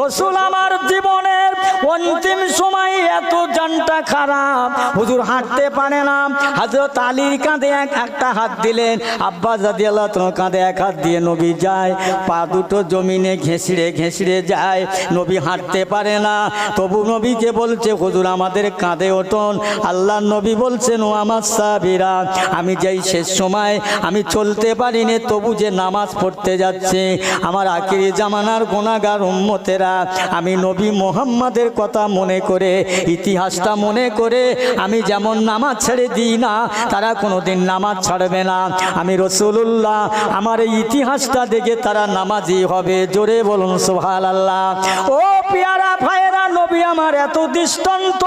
রাসূল আমার জীবনের অন্তিম সময় এত জানটা খারাপ, হুজুর হাঁটতে পারে না, হযরত আলীর কাঁধে একটা হাত দিলেন, আব্বাস রাদিয়াল্লাহু তাআলা কাঁধে এক হাত দিয়ে নবী যায়, পা দুটো জমিনে ঘেঁষড়ে ঘেঁষড়ে যায়, নবী হাঁটতে পারে না। তবু নবীকে বলছে হুজুর আমাদের কাঁধে ওঠুন। আল্লাহর নবী বলছেন ও আমার সাহাবীরা, আমি যেই শেষ সময় আমি চলতে পারিনি, তবু যে নামাজ পড়তে যাচ্ছে, আমার আখিরি জামানার গুনাহগার উম্মতেরা, আমি নবী মুহাম্মাদের কথা মনে করে, ইতিহাসটা মনে করে, আমি যেমন নামাজ ছেড়ে দিই না, তারা কোনোদিন নামাজ ছাড়বে না। আমি রাসূলুল্লাহ, আমার এই ইতিহাসটা দেখে তারা নামাজি হবে। জোরে বলুন সুবহানাল্লাহ। ও পেয়ারা ভাইয়েরা, নবী আমার এত দৃষ্টান্ত,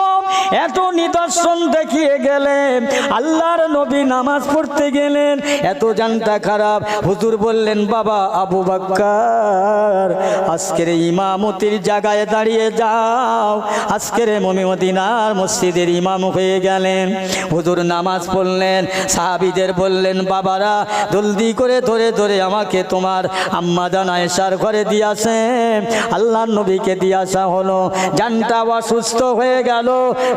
এত নিদর্শন দেখিয়ে গেলেন। আল্লাহর নবী নামাজ পড়তে গেলেন, এত জানটা খারাপ, হুজুর বললেন বাবা আবু বকর আজকের ইমামতির জায়গায় দাঁড়িয়ে যাও, আজকের মদিনার মসজিদের ইমাম হয়ে গেলেন। হুজুর নামাজ পড়লেন, সাহাবীদের বললেন বাবারা জলদি করে ধরে ধরে আমাকে তোমার আম্মা জান আয়েশার ঘরে দিয়ে আসেন। আল্লাহর নবীকে দিয়ে আসা হলো, জানটা অসুস্থ হয়ে গেল,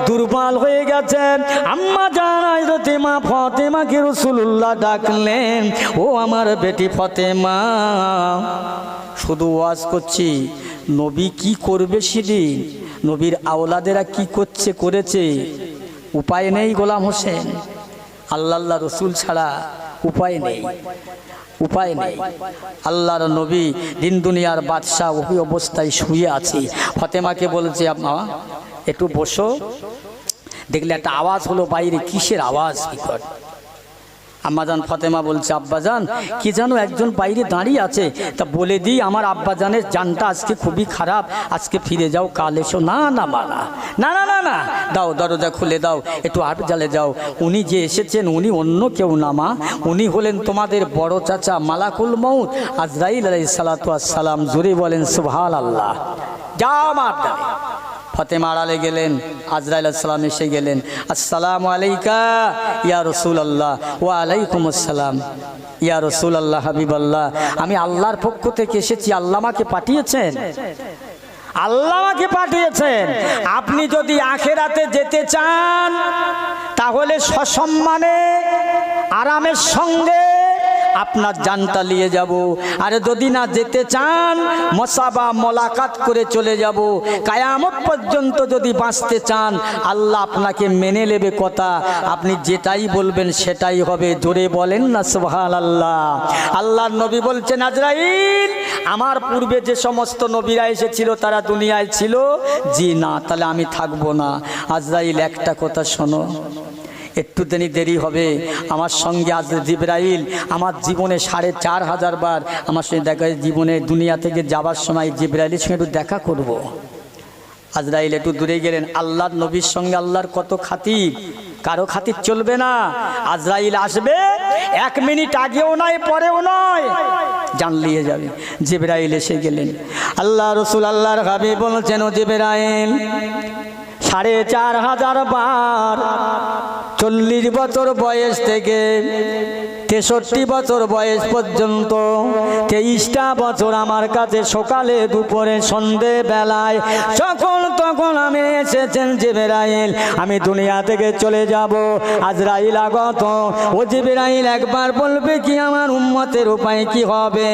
দুর্বল হয়ে গেছেন। আম্মা জান হযরতে মা ফাতেমাকে রাসূলুল্লাহ ডাকলেন, ও আমার বেটি ফাতেমা, শুধু ওয়াজ করছি, নবী কি করবে সেদিন, নবীর আওলাদেরা কি করছে করেছে, উপায় নেই গোলাম হোসেন, আল্লাহ রসুল ছাড়া উপায় নেই, উপায় নেই। আল্লাহর নবী দিন দুনিয়ার বাদশাহ ওই অবস্থায় শুয়ে আছে। ফাতেমাকে বলছে আম্মা একটু বসো। দেখলে একটা আওয়াজ হলো বাইরে, কিসের আওয়াজ? বিকট। আম্মাজান ফাতেমা বলছে আব্বাজান কি জানো একজন বাইরে দাঁড়িয়ে আছে, তা বলে দিই আমার আব্বাজানের জানটা আজকে খুবই খারাপ, আজকে ফিরে যাও, কাল এসো। না না মানা, না না না না, দাও দরজা খুলে দাও, একটু আট জালে যাও। উনি যে এসেছেন উনি অন্য কেউ না মা, উনি হলেন তোমাদের বড় চাচা মালাকুল মউত আজরাইল আলাইহিস সালাতু ওয়াস সালাম। জোরে বলেন সুবহানাল্লাহ। যাও মার দাঁড়ে। ফাতেমা আড়ালে গেলেন, আজরাইল আলাইহিস সালাম এসে গেলেন, আসসালামু আলাইকা ইয়া রাসূলুল্লাহ। ওয়া আলাইকুম আসসালাম ইয়া রাসূলুল্লাহ, হাবিবাল্লাহ, আমি আল্লাহর পক্ষ থেকে এসেছি, আল্লাহ আমাকে পাঠিয়েছেন, আল্লাহ আমাকে পাঠিয়েছেন। আপনি যদি আখিরাতে যেতে চান তাহলে সসম্মানে আরামের সঙ্গে আপনার জানটা নিয়ে যাব, আর যদি না যেতে চান মসাবা মোলাকাত করে চলে যাব। কিয়ামত পর্যন্ত যদি বাঁচতে চান আল্লাহ আপনাকে মেনে নেবে কথা, আপনি যেটাই বলবেন সেটাই হবে। জোরে বলেন না সুবহানাল্লাহ। আল্লাহর নবী বলছেন আজরাইল আমার পূর্বে যে সমস্ত নবীরা এসেছিল তারা দুনিয়ায় ছিল? জি না। তাহলে আমি থাকবো না। আজরাইল একটা কথা শোনো, একটু দেরি হবে, আমার সঙ্গে আজ জিবরাইল আমার জীবনে ৪,৫০০ বার আমার সঙ্গে দেখা, জীবনে দুনিয়া থেকে যাবার সময় জিবরাইলের সঙ্গে একটু দেখা করব। আজরাইল একটু দূরে গেলেন। আল্লাহর নবীর সঙ্গে আল্লাহর কত খাতির, কারো খাতির চলবে না। আজরাইল আসবে, 1 মিনিট আগেও নয় পরেও নয়, জান নিয়ে যাবে। জিবরাইল এসে গেলেন। আল্লাহ রসুল আল্লাহর হাবিব বলছেন ও জিবরাইল ৪,৫০০ বার ৪০ বছর বয়স থেকে 63 বছর বয়স পর্যন্ত 23টা বছর আমার কাছে সকালে দুপুরে সন্ধে বেলায় তখন আমি এসেছেন জিবরাইল, আমি দুনিয়া থেকে চলে যাব, আজরাইল আগত। ও জিবরাইল একবার বলবে কি আমার উম্মতের উপায় কি হবে,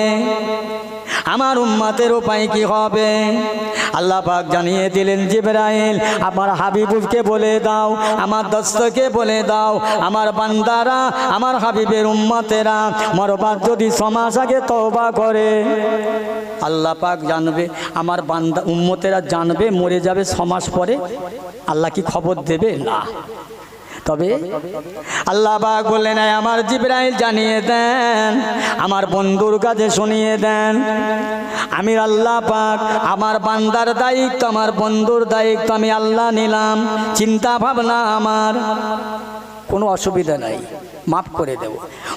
আমার উম্মতের উপায় কি হবে? আল্লাহ পাক জানিয়ে দিলেন, জিবরাইল আমার হাবিবকে বলে দাও, আমার দোস্তকে বলে দাও, আমার বান্দারা, আমার হাবিবের উম্মতেরা মরবার যদি 6 মাস আগে তওবা করে, আল্লাহ পাক জানবে, আমার বান্দা উম্মতেরা জানবে মরে যাবে 6 মাস পরে। আল্লাহ কি খবর দেবে? না। তবে আল্লাহ পাক বললেন, আমার জিবরাইল জানিয়ে দেন, আমার বন্ধুর কাছে শুনিয়ে দেন, আমি আল্লাহ পাক আমার বান্দার দায়িত্ব, আমার বন্ধুর দায়িত্ব আমি আল্লাহ নিলাম। চিন্তা ভাবনা আমার কোনো অসুবিধা নাই, মাফ করে দেব।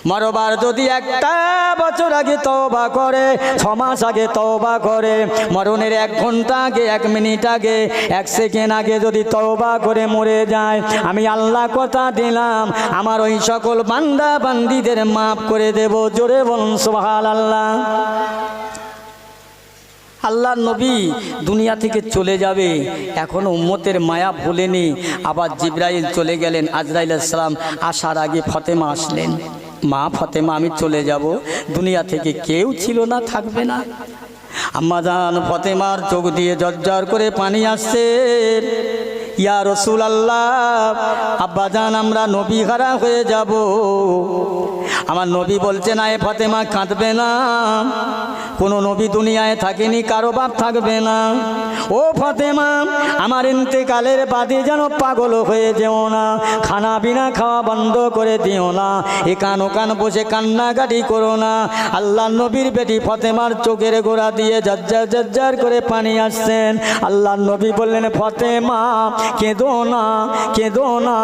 মরবার যদি 1টা বছর আগে তওবা করে, 6 মাস আগে তওবা করে, মরণের 1 ঘন্টা আগে, 1 মিনিট আগে, 1 সেকেন্ড আগে যদি তওবা করে মরে যায়, আমি আল্লাহ কথা দিলাম আমার ওই সকল বান্দা বান্দীদের মাফ করে দেব। জোরে বলুন সুবহানাল্লাহ। আল্লাহর নবী দুনিয়া থেকে চলে যাবে, এখনো উম্মতের মায়া ভোলেনি। আবার জিবরাইল চলে গেলেন, আজরাইল আলাইহিস সালাম আসার আগে ফাতেমা আসলেন, মা ফাতেমা আমি চলে যাব, দুনিয়া থেকে কেউ ছিল না, থাকবে না। আম্মাজান ফাতেমার চোখ দিয়ে ঝরঝর করে পানি আসছে। ইয়া রাসূলুল্লাহ, আব্বাজান আমরা নবী হারা হয়ে যাব। আমার নবী বলছে, না এ ফাতেমা কাঁদবে না, কোনো নবী দুনিয়ায় থাকেনি, কারো বাপ থাকবে না। ও ফাতেমা, আমার ইন্তেকালের বাদে যেন পাগল হয়ে যেও না, খানা বিনা খাওয়া বন্ধ করে দিও না, একান ওকান বসে কান্নাকাটি করো না। আল্লাহ নবীর বেটি ফাতেমার চোখের গোড়া দিয়ে ঝরঝর ঝরঝর করে পানি আসছেন। আল্লাহ নবী বললেন, ফাতেমা কেঁদো না, কেঁদো না,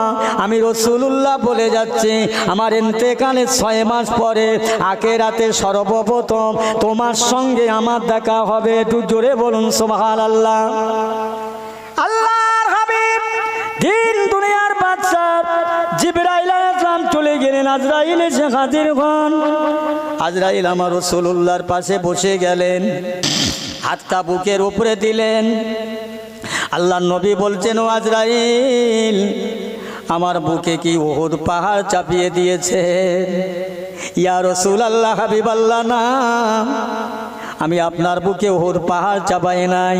আমি রাসূলুল্লাহ বলে যাচ্ছি, আমার ইন্তেকালের 6 মাস পরে আখিরাতে সর্বপ্রথম তোমার সঙ্গে আমার দেখা হবে। একটু জোরে বলুন সুবহানাল্লাহ। আল্লাহর হাবিব দিন দুনিয়ার বাদশা জিবরাইল আলাইহিস সালাম চলে গেলেন, আজরাইল এসে হাজির হন। আজরাইল আমার রাসূলুল্লাহর পাশে বসে গেলেন, হাতটা বুকের উপরে দিলেন। আল্লাহর নবী বলছেন, ও আজরাইল আমার বুকে কি উহুদ পাহাড় চাপিয়ে দিয়েছে? ইয়া রাসূলুল্লাহ, হাবিবাল্লাহ না, আমি আপনার বুকে উহুদ পাহাড় চাপাই নাই,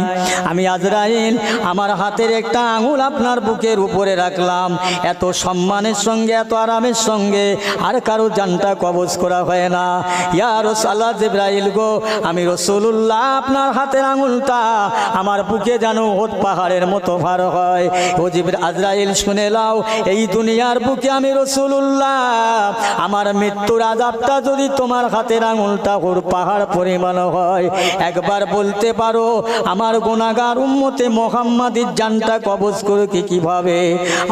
আমি আজরাইল আমার হাতের একটা আঙুল আপনার বুকের উপরে রাখলাম। এত সম্মানের সঙ্গে, এত আরামের সঙ্গে আর কারো জানটা কবজ করা হয় না। ইয়া রাসূলুল্লাহ, জিবরাইল গো, আমি রাসূলুল্লাহ আপনার হাতের আঙুলটা আমার বুকে যেন উহুদ পাহাড়ের মতো ভার হয়। ও জিবরাইল, আজরাইল শুনে নাও, এই দুনিয়ার বুকে আমি রাসূলুল্লাহ আমার মৃত্যুর আযাবটা যদি তোমার হাতের আঙুলটা উহুদ পাহাড় পরিমাণ হয়, একবার বলতে পারো আমার গুনাহগার উম্মতে মুহাম্মাদির জানটা কবজ করে কিভাবে?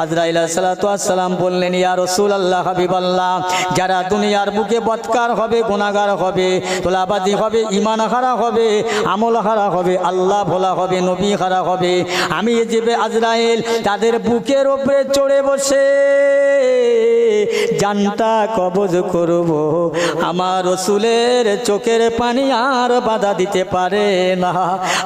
আজরাইল আলাইহিস সালাতু ওয়াস সালাম বললেন, ইয়া রাসূলুল্লাহ, হাবিবাল্লাহ, যারা দুনিয়ার বুকে বদকার হবে, গুনাহগার হবে, তোলাবাজি হবে, ঈমান হারা হবে, আমল হারা হবে, আল্লাহ ভোলা হবে, নবী হারা হবে, আমি যে আজরাইল তাদের বুকের উপরে চড়ে বসে জানটা কবজ করব। আমার রাসূলের চোখের পানি আর বাধা দিতে পারে না।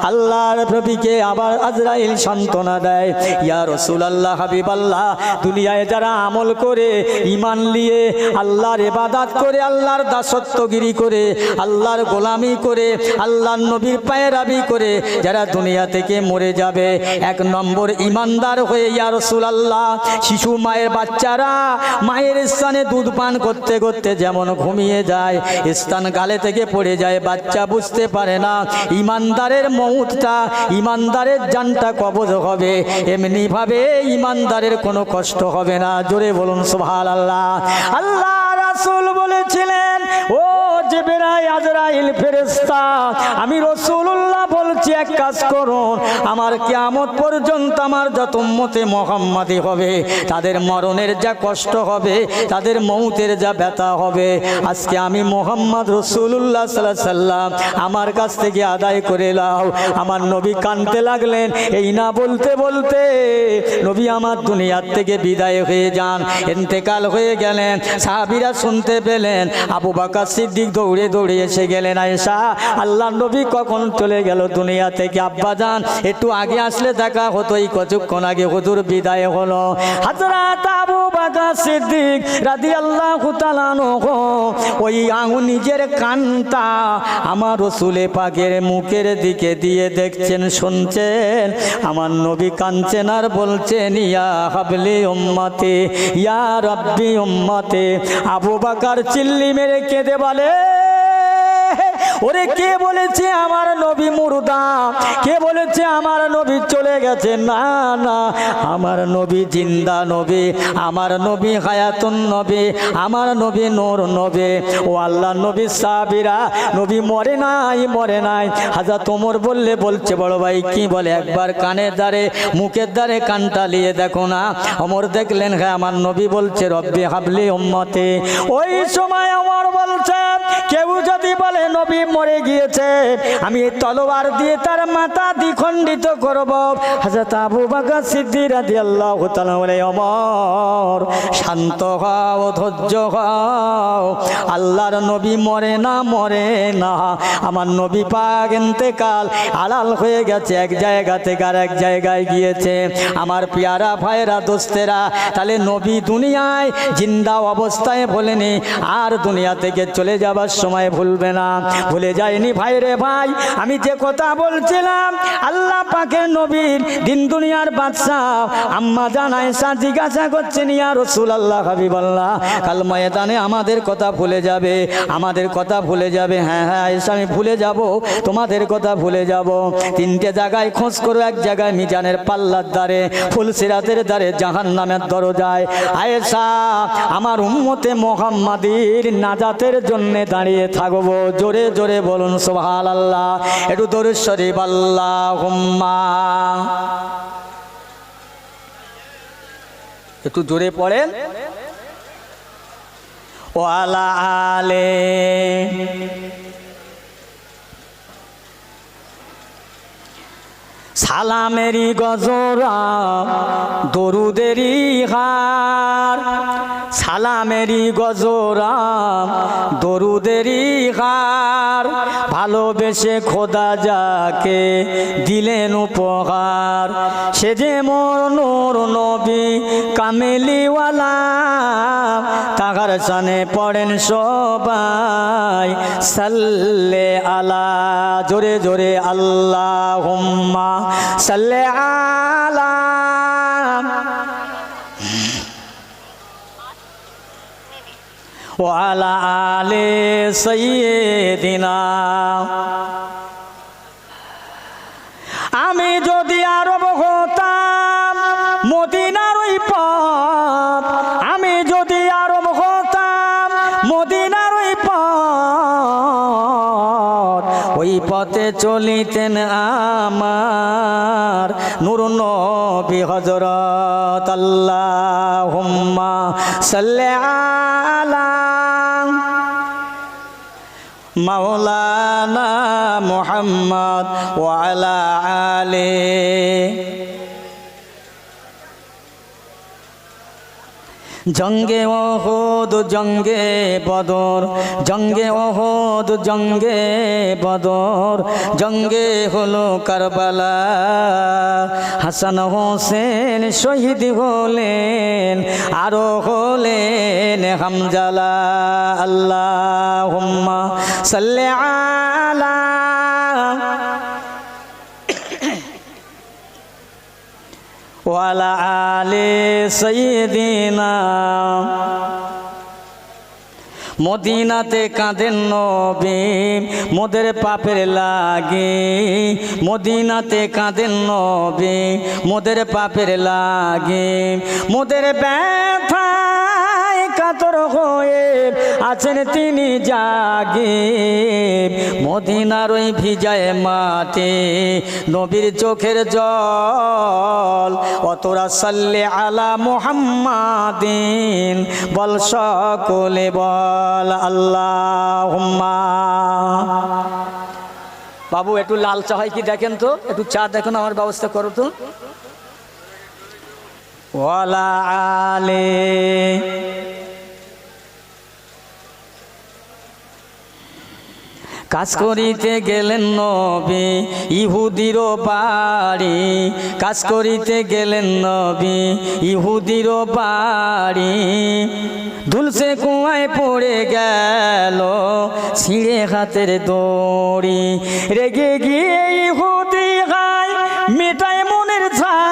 আল্লাহর নবীকে আবার আজরাইল সান্ত্বনা দেয়, ইয়া রাসূলুল্লাহ, হাবিবাল্লাহ, দুনিয়ায় যারা আমল করে, ঈমান নিয়ে, আল্লাহর ইবাদত করে, আল্লাহর দাসত্বগিরি করে, আল্লাহর গোলামি করে, আল্লাহর নবীর পায়রাবি করে যারা দুনিয়া থেকে মরে যাবে, 1 নম্বর ঈমানদার হয়ে, ইয়া রাসূলুল্লাহ, শিশু মায়ের বাচ্চারা মায়ের স্থানে দুধ পান করতে করতে যেমন ঘুমিয়ে যায়, স্থান গালে থেকে পড়ে যায়, বাচ্চা বুঝতে পারে না, ঈমানদারের মউতটা, ঈমানদারের জানটা কবজ হবে, এমনি ভাবে ঈমানদারের কোনো কষ্ট হবে না। জোরে বলুন সুবহানাল্লাহ। আল্লাহ রাসূল বলেছিলেন, ও জিবরাইল, আজরাইল ফেরেশতা, আমি রাসূলুল্লাহ বলছি, এক কাজ করুন, আমার কিয়ামত পর্যন্ত আমার যত উম্মতে মুহাম্মাদি হবে তাদের মরণের যা কষ্ট কষ্ট হবে, তাদের মৌতের যা ব্যথা হবে, আজকে আমি মোহাম্মদ রসুল্লাহ সাল্লাল্লাহু আলাইহি সাল্লাম আমার কাছ থেকে আদায় করে নাও। আমার নবী কাঁদতে লাগলেন। এই না বলতে বলতে নবী আমার দুনিয়ার থেকে বিদায় হয়ে যান, ইন্তেকাল হয়ে গেলেন। সাহাবীরা শুনতে পেলেন। আবু বকর সিদ্দিক দৌড়ে দৌড়ে এসে গেলেন, আয়েশা আল্লাহর নবী কখন চলে গেল দুনিয়া থেকে? আব্বা জান একটু আগে আসলে দেখা হতো, এই কতক্ষণ আগে হুজুর বিদায় হলো। হযরত আবু বকর সিদ্দিক রাদিয়াল্লাহু তাআলা আনহু ওই নিজের কানটা আমার রাসূলে পাকের মুখের দিকে দিয়ে দেখছেন, শুনছেন। আমার নবী কাঁদছেন আর বলছেন, ইয়া হাবলি উম্মতি, ইয়া রাব্বি উম্মতি। আবু বকর চিল্লি মেরে কেঁদে বলে, ওরে কে বলেছে আমার নবী মুর্দা? কে বলেছে আমার নবী চলে গেছে? না না, আমার নবী জিন্দা নবী, আমার নবী হায়াতুন নবী, আমার নবী নূর নবী। ও আল্লাহ নবী সাহাবীরা, নবী মরে নাই, মরে নাই। হযরত ওমর বলছে বড় ভাই কি বলে? একবার কানের দ্বারে মুখের দ্বারে কানটা লিয়ে দেখো না। ওমর দেখলেন, হ্যাঁ আমার নবী বলছে রব্বি হাবলি উম্মতি। ওই সময় ওমর বলছে, কেউ যদি বলে নবী মরে গিয়েছে, আমি তলোয়ার দিয়ে তার মাথা দ্বিখণ্ডিত করব। হযরত আবু বকর সিদ্দিক রাদিয়াল্লাহু তাআলা বলে, ওমর শান্ত হও, ধৈর্য হও। আল্লাহর নবী মরে না, মরে না। আমার নবী পাক ইন্তেকাল আলাল হয়ে গেছে, এক জায়গা থেকে আর এক জায়গায় গিয়েছে। আমার পিয়ারা ভাইরা দোস্তেরা, তাহলে নবী দুনিয়ায় জিন্দা অবস্থায় বলেনি, আর দুনিয়া থেকে চলে যাবার সময় ভুলবে না। ভুলে যায়নি ভাই রে ভাই। আমি যে কথা বলছিলাম, আল্লাহ পাকের নবীর দিন দুনিয়ার বাদশা আম্মা জান আয়েশা জিজ্ঞাসা করছেন, ইয়া রাসূলুল্লাহ হাবিবাল্লাহ, কাল ময়দানে আমাদের কথা ভুলে যাবে, আমাদের কথা ভুলে যাবে? হ্যাঁ হ্যাঁ আয়েশা, আমি ভুলে যাব, তোমাদের কথা ভুলে যাব। তিনটে জায়গায় খোঁজ করো, এক জায়গায় মিজানের পাল্লার দ্বারে, ফুলসিরাতের দ্বারে, জাহান্নামের দরজায়। আয়েশা, আমার উম্মতে মুহাম্মাদীর নাজাতের জন্য দাঁড়িয়ে থাকবো। জোরে জোরে বলুন সুবহানাল্লাহ। একটু দরুদ শরীফ আল্লাহুম্মা, একটু জোরে পড়েন। ওয়ালা আলে সালামেরি গজরা, দরুদেরি হার। সালামেরি গজরা, দরুদেরি হার। ভালোবেসে খোদা যাকে দিলেন উপহার, সে যে মোর নূর নবী কামেলিওয়ালা। তাহার সানে পড়েন সবাই সাল্লে আলা। জোরে জোরে আল্লাহুম্মা সাল্লে আলা। ওয়ালা আলে সাইয়্যিদিনা। আমি যদি আরব হতাম মদিনার ওই পথ, আমি যদি আরব হতাম মদিনার ওই পথ, ওই পথে চলিতেন আমার নূর নবী হযরত। আল্লাহুম্মা সাল্লি আলা মাওলানা মুহাম্মদ ওয়া আলা আলিহি। জঙ্গে ওহুদ, জঙ্গে বদর, জঙ্গে ওহুদ, জঙ্গে বদর, জঙ্গে হলো কারবালা। হাসান হোসেন শহীদ হলেন, আরো হলেন হামজালা। আল্লাহুম্মা সাল্লি আলা ওয়ালা আলে সাইয়্যিদিনা। মদিনাতে কাঁদেন নবী মোদের পাপের লাগে, মদিনাতে কাঁদেন নবী মোদের পাপের লাগে। মোদের ব্যথায় কাতর হয়ে আছেন তিনি জাগে, মদিনার ওই ভিজায় মাটি নবীর চোখের জল, অতরা সাল্লে আলা মুহাম্মাদিন, বল সকলে বল আল্লাহুম্মা। বাবু একটু লাল চা হয় কি দেখেন তো, একটু চা দেখুন, আমার ব্যবস্থা করো তো। ওয়ালা আলে কাজ করিতে গেলেন নবী ইহুদির বাড়ি, কাজ করিতে গেলেন নবী ইহুদির বাড়ি, দুলসে কুয়ায় পড়ে গেল ছিঁড়ে হাতের দড়ি, রেগে গিয়ে ইহুদি গায় মেটায় মনের ঝাল,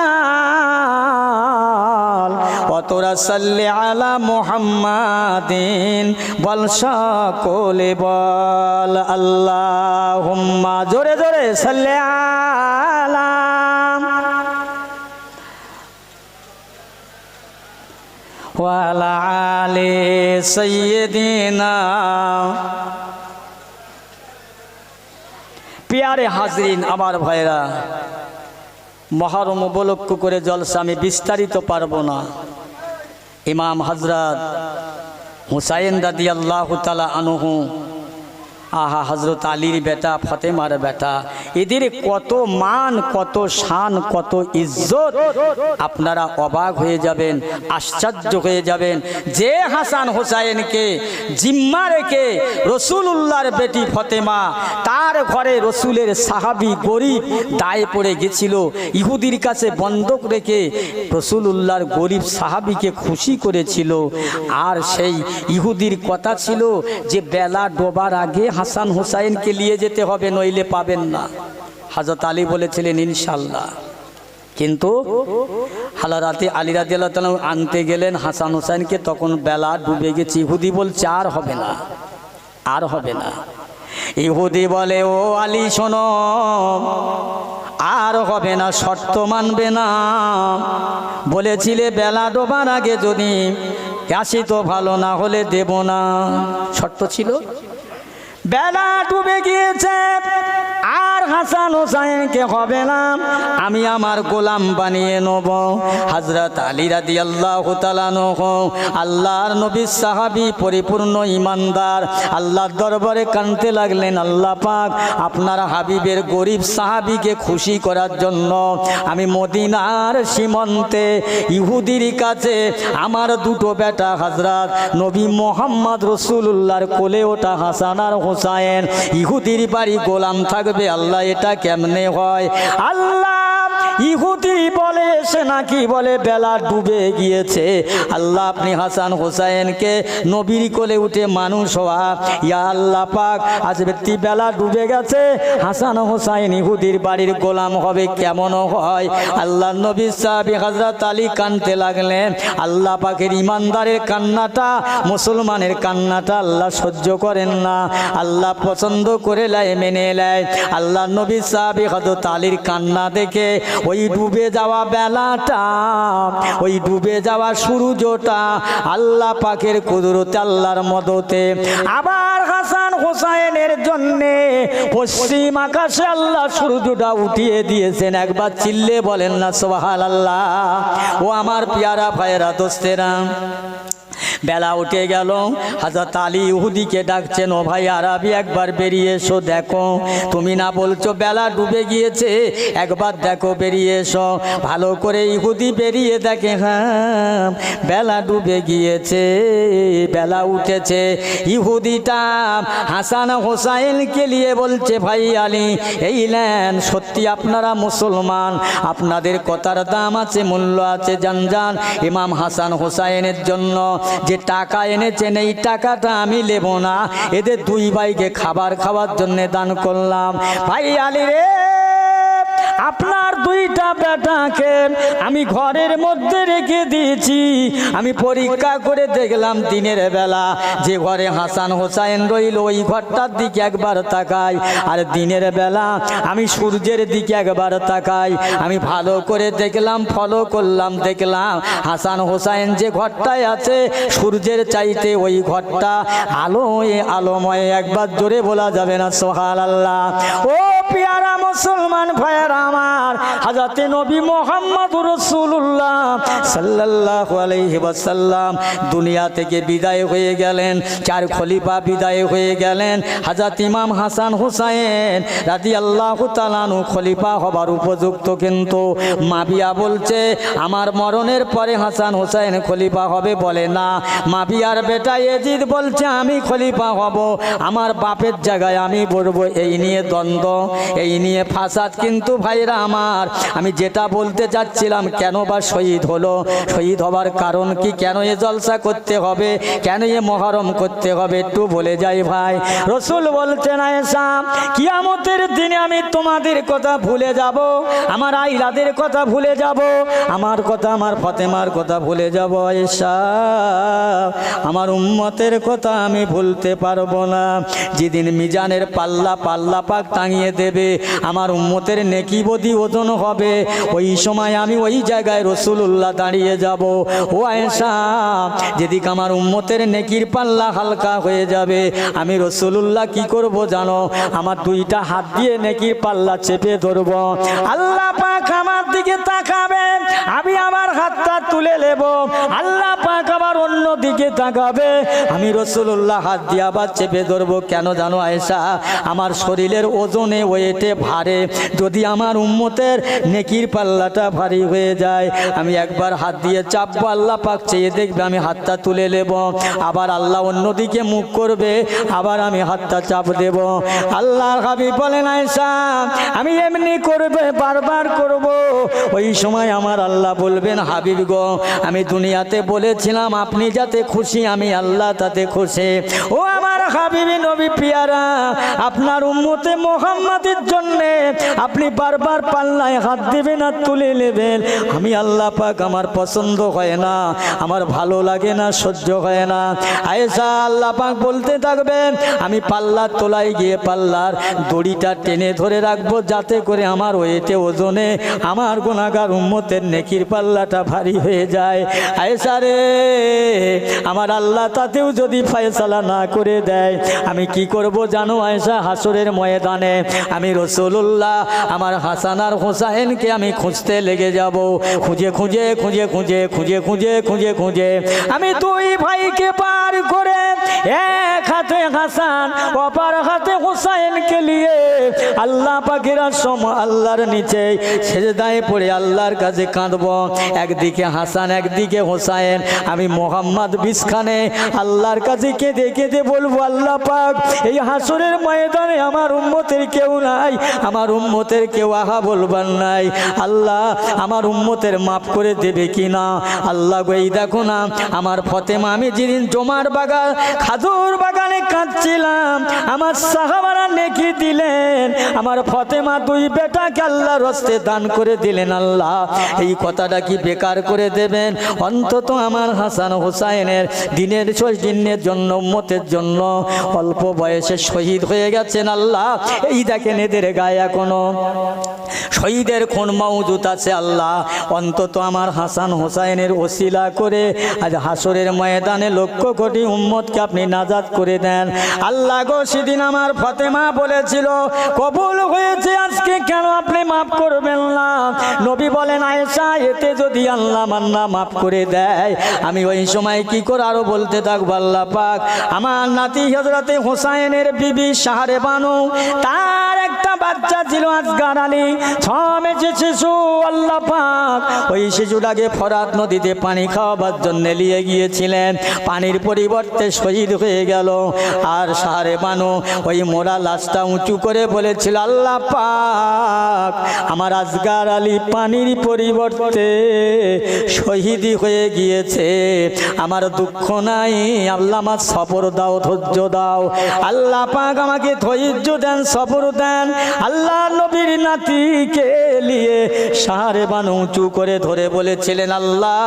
অতরা সাল্লে আলা মুহাম্মাদিন, বল সকলে বল আল্লাহুম্মা। জোরে জোরে সাল্লে আলা ওয়ালা আলে সাইয়্যিদিনা। প্যারে হাজরিন, আমার ভাইরা, মহরম উপলক্ষ করে জলসা আমি বিস্তারিত পারবো না। ইমাম হযরত হুসাইন রাদিয়াল্লাহু তাআলা আনহু, আহা হযরত আলীর বেটা, ফাতেমার বেটা, এদের কত মান, কত শান, কত ইজ্জত, আপনারা অবাক হয়ে যাবেন, আশ্চর্য হয়ে যাবেন। যে হাসান হোসাইনকে জিম্মা রেখে রসুলুল্লাহর বেটি ফাতেমা, তার ঘরে রসুলের সাহাবী গরিব দায়ে পড়ে গেছিল, ইহুদির কাছে বন্ধক রেখে রসুলুল্লাহর গরিব সাহাবীকে খুশি করেছিল। আর সেই ইহুদির কথা ছিল যে বেলা ডোবার আগে হাসান হোসাইনকে নিয়ে যেতে হবে, নইলে পাবেন না। হযরত আলী বলেছিলেন ইনশাআল্লাহ। কিন্তু হালারাতে আলী রাদিয়াল্লাহু তাআলা আনতে গেলেন হাসান হোসাইনকে, তখন বেলা ডুবে গেছে। ইহুদি বলছে আর হবে না, আর হবে না। ইহুদি বলে ও আলী শোনো, আর হবে না, শর্ত মানবে না। বলেছিলে বেলা ডোবার আগে যদি আসি তো ভালো, না হলে দেব না, শর্ত ছিল। বেলা ডুবে গিয়েছে, আর হাসান হোসাইনকে হবে না, আমি আমার গোলাম বানিয়ে নেব। হযরত আলী রাদিয়াল্লাহু তাআলা আনহু, আল্লাহর নবীর সাহাবী, পরিপূর্ণ ঈমানদার, আল্লাহর দরবারে কাঁদতে লাগলেন, আল্লাহ পাক আপনার হাবিবের গরিব সাহাবীকে খুশি করার জন্য আমি মদিনার সীমান্তে ইহুদির কাছে আমার দুটো বেটা হযরত নবী মুহাম্মদ রাসূলুল্লাহর কোলে ওঠা হাসান আর হোসাইন ইহুদির বাড়ি গোলাম থাকবে। আল্লাহ এটা কেমনে হয়? আল্লাহ ইহুদি বলে সে নাকি বলে বেলা ডুবে গিয়েছে, আল্লাহ আপনি হাসান হোসাইনকে নবীর কোলে উঠে মানুষ হওয়া। ইয়া আল্লাহ পাক, আজ ব্যক্তি বেলা ডুবে গেছে, হাসান হোসাইন ইহুদির বাড়ির গোলাম হবে, কেমন হয়? আল্লাহ নবী সাহাবী হযরত আলী কাঁদতে লাগলেন। আল্লাহ পাকের ইমানদারের কান্নাটা, মুসলমানের কান্নাটা আল্লাহ সহ্য করেন না, আল্লাহ পছন্দ করে লাই, মেনে নেয়। আল্লাহ নবী সাহাবী হযরত আলীর কান্না দেখে ওই ডুবে যাওয়া বেলাটা, ওই ডুবে যাওয়া সূর্যটা আল্লাহ পাকের কুদরতে, আল্লাহর মদতে আবার হাসান হোসাইনের জন্যে পশ্চিম আকাশে আল্লাহ সূর্যটা উঠিয়ে দিয়েছেন। একবার চিল্লে বলেন না সুবহানাল্লাহ। ও আমার পিয়ারা ভাইরা, দোস্তেরা, বেলা উঠে গেল। হযরত আলী ইহুদিকে ডাকছেন, ও ভাই আরবি, একবার বেরিয়ে এসো, দেখো, তুমি না বলছো বেলা ডুবে গিয়েছে, একবার দেখো, বেরিয়ে এসো। ভালো করে ইহুদি বেরিয়ে দেখে, হ্যাঁ বেলা ডুবে গিয়েছে, বেলা উঠেছে। ইহুদিটা হাসান হোসাইনকে নিয়ে বলছে, ভাই আলী, এই নেন, সত্যি আপনারা মুসলমান, আপনাদের কথার দাম আছে, মূল্য আছে, জান। ইমাম হাসান হোসাইনের জন্য যে টাকা এনেছেন, এই টাকাটা আমি নেব না, এদের দুই ভাইকে খাবার খাওয়ার জন্য দান করলাম। ভাই আলী রে, আপনার দুইটা বেটাকে আমি ঘরের মধ্যে রেখে দিয়েছি। আমি পরীক্ষা করে দেখলাম দিনের বেলা যে ঘরে হাসান হোসাইন রইল ওই ঘরটার দিকে একবার তাকাই, আর দিনের বেলা আমি সূর্যের দিকে একবার তাকাই। আমি ভালো করে দেখলাম, ফলো করলাম, দেখলাম হাসান হোসাইন যে ঘরটায় আছে সূর্যের চাইতে ওই ঘরটা আলোয় আলোময়। একবার জোরে বলা যাবে না সুবহানাল্লাহ? ও পিয়ারা মুসলমান ভাইয়েরা আমার, হযরতে নবী মুহাম্মদুর রাসূলুল্লাহ সাল্লাল্লাহু আলাইহি ওয়াসাল্লাম দুনিয়া থেকে বিদায় হয়ে গেলেন। চার খলিফা বিদায় হয়ে গেলেন। হযরত ইমাম হাসান হোসাইন রাদিয়াল্লাহু তাআলা আনহু খলিফা হবার উপযুক্ত, কিন্তু মাবিয়া বলছে আমার মরণের পরে হাসান হোসাইন খলিফা হবে। বলে না, মাবিয়ার বেটা ইয়াজিদ বলছে আমি খলিফা হব, আমার বাপের জায়গায় আমি বলবো। এই নিয়ে দ্বন্দ্ব, এই নিয়ে ফাসাদ। কিন্তু ভাইরা আমার, আমি যেটা বলতে চাচ্ছিলাম, কেন বা শহীদ হলো? শহীদ হবার কারণ কি? কেন এ জলসা করতে হবে? কেন এ মহরম করতে হবে? একটু বলে যাই ভাই। রসুল বলছেন আয়েশা, কিয়ামতের দিনে আমি তোমাদের কথা ভুলে যাব, আমার আইলাদের কথা ভুলে যাব, আমার কথা, আমার ফাতেমার কথা ভুলে যাব। আয়েশা, আমার উম্মতের কথা আমি ভুলতে পারবো না। যেদিন মিজানের পাল্লা পাক টাঙিয়ে দেবে, আমার উম্মতের নেকি বদি ওজন হবে, ওই সময় আমি ওই জায়গায় রাসূলুল্লাহ দাঁড়িয়ে যাব। ও আয়েশা, যেদিকে আমার উম্মতের নেকির পাল্লা হালকা হয়ে যাবে, আমি রাসূলুল্লাহ কি করব জানো? আমার দুইটা হাত দিয়ে নেকির পাল্লা চেপে ধরব। আল্লাহ পাক আমার দিকে তাকাবেন, আমি আমার হাতটা তুলে নেব। আল্লাহ পাক আবার অন্য দিকে তাকাবে, আমি রাসূলুল্লাহ হাত দিয়ে আবার চেপে ধরব। কেন জানো আয়েশা? আমার শরীরের ওজনে, ওয়েটে, ভারে যদি আমার উম্মতের নেকির পাল্লাটা ভারী হয়ে যায়, আমি একবার হাত দিয়ে চাপবো, আল্লাহ পাক চেয়ে দেখবে, আমি হাতটা তুলে নেব। আবার আল্লাহ অন্যদিকে মুখ করবে, আবার আমি হাতটা চাপ দেব। আল্লাহর হাবিব বলেন আয়েশা, আমি এমনি করবে, বারবার করব। ওই সময় আমার আল্লাহ বলবেন, হাবিব গো, আমি দুনিয়াতে বলেছিলাম আপনি যাতে খুশি, আমি আল্লাহ তাতে খুশি। ও আমার হাবিবি নবী পিয়ারা, আপনার উম্মতে মুহাম্মাদের জন্য আপনি বারবার পাল্লায় হাত দেবেন আর তুলে নেবেন, আমি আল্লাহ পাক আমার পছন্দ হয় না, আমার ভালো লাগে না, সহ্য হয় না। আয়েশা, আল্লাহ পাক বলতে থাকবেন, আমি পাল্লার তলায় গিয়ে পাল্লার দড়িটা টেনে ধরে রাখবো, যাতে করে আমার ওয়েটে, ওজনে আমার গুনাহগার উম্মতের নেকির পাল্লাটা ভারী হয়ে যায়। আয়েশা রে, আমার আল্লাহ তাতেও যদি ফয়সালা না করে দেয়, আমি কি করব জানো আয়েশা? হাসরের ময়দানে আমি রাসূলুল্লাহ আমার হাসান আর হোসাইনকে আমি খুঁজতে লেগে যাব। খুঁজে খুঁজে খুঁজে খুঁজে খুঁজে খুঁজে খুঁজে খুঁজে আমি দুই ভাইকে পার করে এক হাতে হাসান, অপর হাতে হোসাইনকে নিয়ে আল্লাহ পাকের আশ্রম আল্লাহর নিচে সেজদায় পড়ে আল্লাহর কাছে কাঁদব। একদিকে হাসান, একদিকে হোসাইন। আমি মোহাম্মদ বিছখানে আল্লাহর কাছে কেঁদে কেঁদে বলবো, আল্লাহ পাক, এই হাসরের ময়দানে আমার উম্মতের কেউ নাই, আমার উম্মতের কেউ আহা বলবার নাই। আল্লাহ আমার উম্মতের মাফ করে দেবে কি না? আল্লাহ গো, এই দেখো না আমার ফাতেমা, আমি যেদিন জমার বাগান, খাজুর বাগানে কাঁদছিলাম, আমার সাহাবারা নেকি দিলেন, আমার ফাতেমা দুই বেটাকে আল্লাহর রাস্তে দান করে দিলেন। আল্লাহ এই কথাটা কি বেকার করে দেবেন? অন্তত আমার হাসান হোসাইনের দিনের দিনের জন্য, উম্মতের জন্য অল্প বয়সে শহীদ হয়ে গেছেন। আল্লাহ এই দেখেন এদের গায়ে এখনো শহীদের খুন মওজুদ আছে। আল্লাহ অন্তত আমার হাসান হোসাইনের ওসিলা করে আজ হাসরের ময়দানে লক্ষ কোটি উম্মতকে আপনি নাজাত করে দেন। আল্লাহ গো, সেদিন আমার ফাতেমা বলেছিল কবুল হয়েছে, আজকে কেন আপনি মাফ করবেন না? নবী বলেন আয়েশা, এতে যদি আল্লাহ মান্না মাফ করে দেয়, আমি ওই সময় কি করে আরো বলতে থাকবো, আল্লাহ পাক আমার নাতি হযরতে হোসাইনের বিবি শাহরে বানু, তার একটা বাচ্চা ছিল আসগার আলী, 6 মাসের শিশু। আল্লাহ পাক ওই শিশুটাকে ফরাত নদীতে পানি খাওয়াবার জন্য নিয়ে গিয়েছিলেন, পানির পরিবর্তে শহীদ হয়ে গেল। আর শাহরে বানু ওই মোরা লাশটা উঁচু করে বলেছিল, আল্লাহ পাক আমার আসগার আলী পানির পরিবর্তে শহীদ হয়ে গিয়েছে, আমার দুঃখ নাই, আল্লাহ আমার সবর দাও, ধৈর্য দাও। আল্লাহ পাক আমাকে ধৈর্য দেন, সবর দেন। আল্লাহ নবীর নাতিকে নিয়ে সারে বান উঁচু করে ধরে বলেছিলেন, আল্লাহ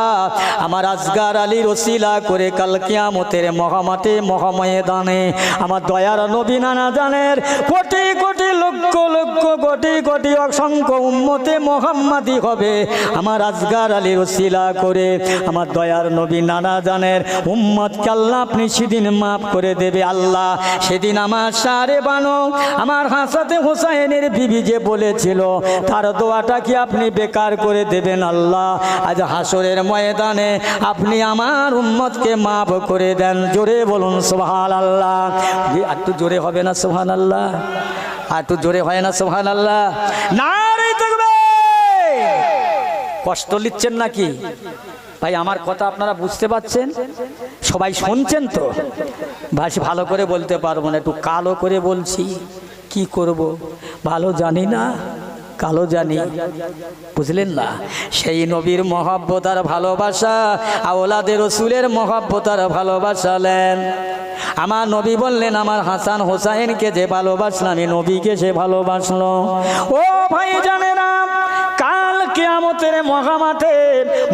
আমার আসগার আলীর ওসিলা করে কাল কিয়ামতের মহামাঠে মহাময়দানে আমার দয়ার নবী নানা জানের কোটি কোটি লক্ষ লক্ষ কোটি কোটি অসংখ্য উম্মতে মুহাম্মাদি হবে আমার আসগার আলীর ওসিলা করে আমার দয়ার নবী নানা জানের উম্মতকে আল্লাহ আপনি সেদিন মাফ করে দেবে। আল্লাহ সেদিন আমার সারে বানো আমার হাসাতে হোসাইনের বিবি যে বলেছিল তার দোয়াটা কি আপনি বেকার করে দেবেন? আল্লাহ আজ হাসরের ময়দানে আপনি আমার উম্মতকে মাফ করে দেন। জোরে বলুন সুবহানাল্লাহ। আর একটু জোরে হবে না সুবহানাল্লাহ? আর একটু জোরে হয় না সুবহানাল্লাহ? নারে তাকবীর। কষ্ট নিচ্ছেন নাকি ভাই? আমার কথা আপনারা বুঝতে পারছেন? সবাই শুনছেন তো? ভালো করে বলতে পারবো না, একটু কালো করে বলছি। কি করব ভালো জানি না, কালো জানি, বুঝলেন না? সেই নবীর মহব্বত আর ভালোবাসা আওলাদে রসুলের মহব্বত আর ভালোবাসালেন। আমার নবী বললেন আমার হাসান হোসাইনকে যে ভালোবাসলো আমি নবীকে সে ভালোবাসলো। ও ভাই জানে না, কাল কিয়ামতের মহামাঠে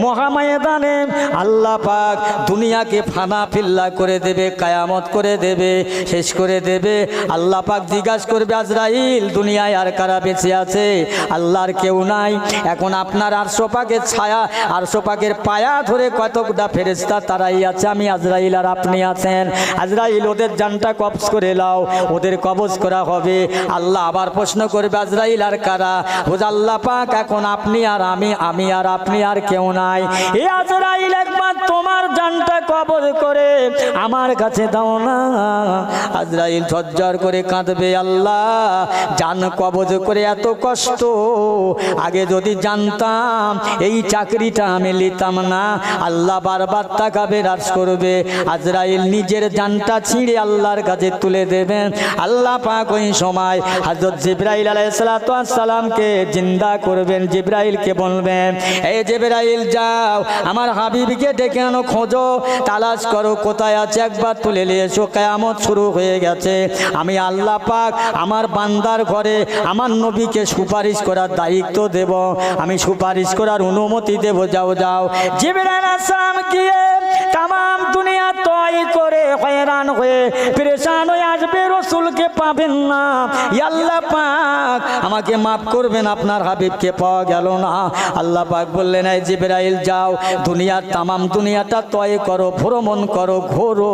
মহাময়দানে আল্লাহ পাক দুনিয়াকে ফানা ফিল্লা করে দেবে, কায়ামত করে দেবে, শেষ করে দেবে। আল্লাহ পাক জিজ্ঞাসা করবে আজরাইল দুনিয়ায় আর কারা বেঁচে আছে? আল্লাহর কেউ নাই। এখন আপনার আরশ পাকের ছায়া, আরশ পাকের পায়া ধরে কতটা ফেরেশতা তারাই আছে, আমি আজরাইল আর আপনি আছেন। আজরাইল ওদের জানটা কবজ করে লাও, ওদের কবজ করা হবে। আল্লাহ আবার প্রশ্ন করবে আজরাইল আর কারা? বোঝ আল্লাহ পাক এখন আপনি আর আমি আর আপনি আর কেউ নাই। এ আজরাইল একবার তোমার জানটা কবজ করে আমার কাছে দাও না। আজরাইল ঝরঝর করে কাঁদবে, আল্লাহ জান কবজ করে এত কষ্ট, আগে যদি জানতাম এই চাকরিটা আমি নিতাম না। আল্লাহ বারবার তাকাবে, রাজ করবে। আজরাইল নিজের জানটা ছিঁড়ে আল্লাহর কাছে তুলে দেবেন। আল্লাহ পাক ওই সময় হযরত জিবরাইল আলাইহিস সালামকে জিন্দা করবেন। জিবরাইলকে বলবেন, এই জিবরাইল যাও আমার হাবিবকে ডেকে আনো, খোঁজো, তালাশ করো কোথায় আছে, একবার তুলে নিয়ে এসো, কিয়ামত শুরু হয়ে গেছে। আমি আল্লাহ পাক আমার বান্দার ঘরে আমার নবীকে সুপারিশ করার দায়িত্ব দেব, আমি সুপারিশ করার অনুমতি দেব। যাও যাও। জিবরাইল আলাইহিস সালাম গিয়ে তামাম দুনিয়া তয় করে হয়রান হয়ে পেরেশান হয়ে আসবে, রসুলকে পাবেন না। আল্লাহ পাক আমাকে মাফ করবেন, আপনার হাবিবকে পাওয়া গেল না। আল্লাহ পাক বললেন, এই জিবরাইল যাও দুনিয়ার তামাম দুনিয়াটা তয় করো, ভ্রমণ করো, ঘোরো,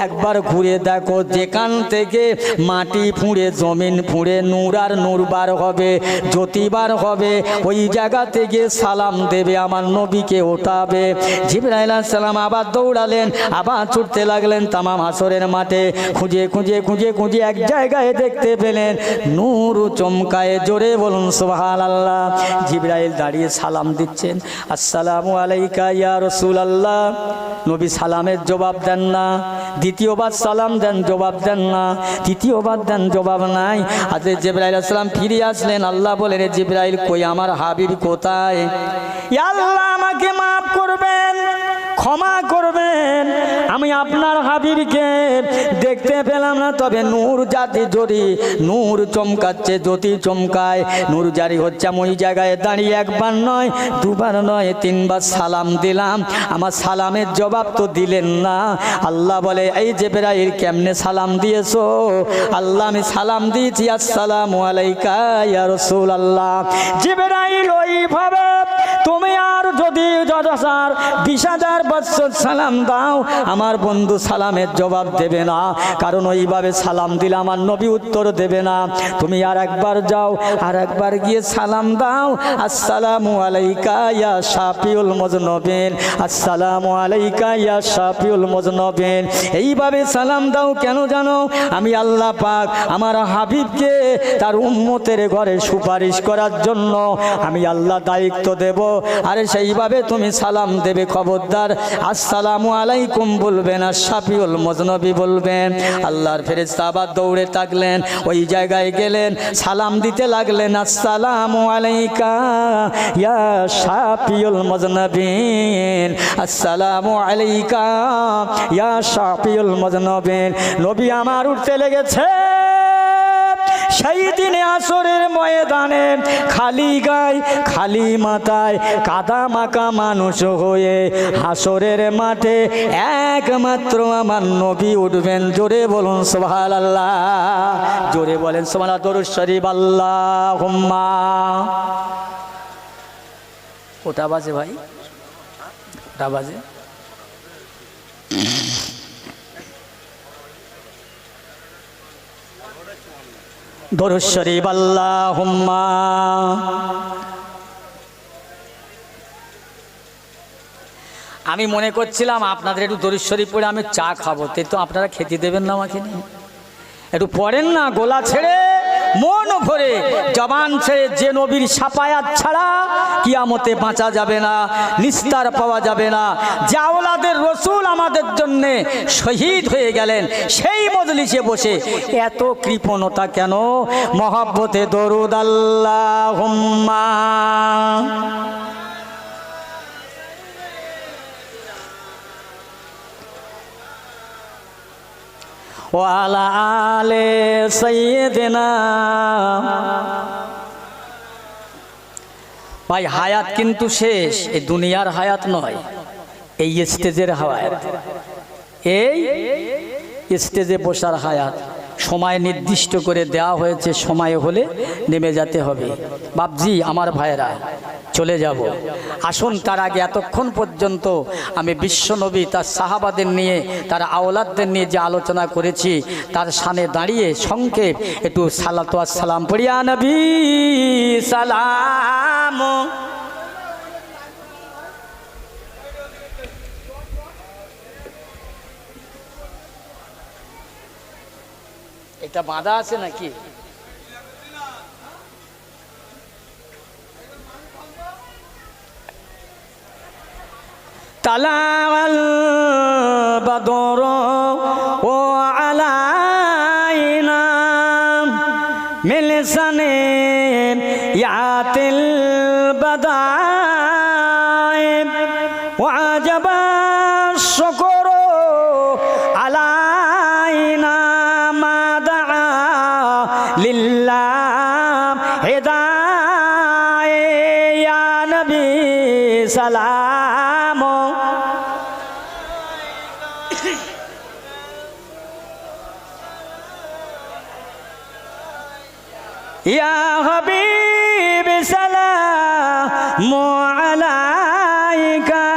একবার ঘুরে দেখো যেখান থেকে মাটি ফুঁড়ে জমিন ফুঁড়ে নূর আর নূর বার হবে, জ্যোতি বার হবে, ওই জায়গা থেকে সালাম দেবে, আমার নবীকে ওঠাবে। জিবরাইল আলাইহিস সালাম আবার দৌড়ালেন, আবার ছুটতে লাগলেন তামাম হাসরের মাঠে। খুঁজে খুঁজে খুঁজে খুঁজে এক জায়গায় দেখতে পেলেন নূর চমকায়। জোরে বলুন সুবহানাল্লাহ। জিবরাইল দাঁড়িয়ে সালাম দিচ্ছেন, আসসালামু আলাইকা ইয়া রাসূলুল্লাহ। নবী সালামের জবাব দেন না, দ্বিতীয়বার সালাম দেন, জবাব দেন না, তৃতীয়বার দেন, জবাব নাই। আজকে জিবরাইল আলাইহিস সালাম ফিরে আসলেন। আল্লাহ বলেন, জিবরাইল কই, আমার হাবিব কোথায়? ইয়া আল্লাহ আমাকে মাফ করবেন, ক্ষমা করবেন, আমি আপনার হাবিবকে দেখতে পেলাম না। তবে নূর জাতি জড়ি, নূর চমকাচ্ছে, জ্যোতি চমকায়, নূর জারি হচ্ছে। আমি ওই জায়গায় দাঁড়িয়ে একবার নয়, দুবার নয়, তিনবার সালাম দিলাম, আমার সালামের জবাব তো দিলেন না। আল্লাহ বলে, এই জিবরাইল কেমনে সালাম দিয়েছো? আল্লাহ আমি সালাম দিয়েছি, আসসালামু আলাইকা ইয়া রাসূলুল্লাহ। জিবরাইল ওইভাবে তুমি আর যদি 20,000 বছর সালাম দাও আমার বন্ধু সালামের জবাব দেবে না, কারণ ওইভাবে সালাম দিলে আমার নবী উত্তর দেবে না। তুমি আর একবার যাও, আর একবার গিয়ে সালাম দাও, আসসালামু আলাইকা ইয়া শাফিউল মুজনবিন, আসসালামু আলাইকা ইয়া শাফিউল মুজনবিন। এইভাবে সালাম দাও। কেন জানো? আমি আল্লাহ পাক আমার হাবিবকে তার উম্মতের ঘরে সুপারিশ করার জন্য আমি আল্লাহ দায়িত্ব দেব। আরে সেইভাবে তুমি সালাম দেবে, খবরদার আসসালামু আলাইকুম বলবেন, আর শাফিউল মুজনবী বলবেন। আল্লাহর ফেরেশতা আবার দৌড়ে থাকলেন, ওই জায়গায় গেলেন, সালাম দিতে লাগলেন, আসসালামু আলাইকা ইয়া শাফিউল মুজনবিন, আসসালামু আলাইকা ইয়া শাফিউল মুজনবিন। নবী আমার উঠতে লেগেছে, সেই দিনে আসরের ময়দানে খালি গায়ে খালি মাথায় কাদা মাখা মানুষ হয়ে হাসরের মাঠে একমাত্র আমার নবী উঠবেন। জোরে বলুন সুবহানাল্লাহ, জোরে বলেন সুবহানাল্লাহ। দরুদ শরীফ আল্লাহুম্মা। ওটা বাজে ভাই, ওটা বাজে। দরুদ শরীফ আল্লাহুম্মা। আমি মনে করছিলাম আপনাদের একটু দরুদ শরীফ পড়ে আমি চা খাবো, তাই তো আপনারা খেতে দেবেন না আমাকে? একটু পড়েন না, গোলা ছেড়ে মন ভরে জবান ছেড়ে। যে নবীর শাফায়াত ছাড়া কিয়ামতে বাঁচা যাবে না, নিস্তার পাওয়া যাবে না। যে আওলাদের রসুল আমাদের জন্য শহীদ হয়ে গেলেন, সেই মজলিসে বসে এত কৃপণতা কেন? মহব্বতে দরুদ আল্লাহুম্মা। ওয়ালা আলে সাইয়্যিদিনা। ভাই হায়াত কিন্তু শেষ, এই দুনিয়ার হায়াত নয়, এই স্টেজের হায়াত, এই স্টেজে বসার হায়াত। সময় নির্দিষ্ট করে দেওয়া হয়েছে, সময় হলে নেমে যেতে হবে। বাপজি আমার ভাইয়েরা চলে যাব, আসুন। তার আগে এতক্ষণ পর্যন্ত আমি বিশ্বনবী তার সাহাবাদের নিয়ে, তার আওলাদদের নিয়ে যে আলোচনা করেছি, তার সামনে দাঁড়িয়ে সংক্ষেপ একটু সালাতু ওয়াস সালাম পড়িয়া নবী সালাম। এটা বাঁধা আছে নাকি? তালাল বদর ও আলাইনা মিলসানে ইয়াতিল বাদাই ওয়াজাবা শুকর আলাইনা মাদা লিল্লাহ হিদায় ইয়া নবী সালাম। ইয়া হাবিব সালামু আলাইকা।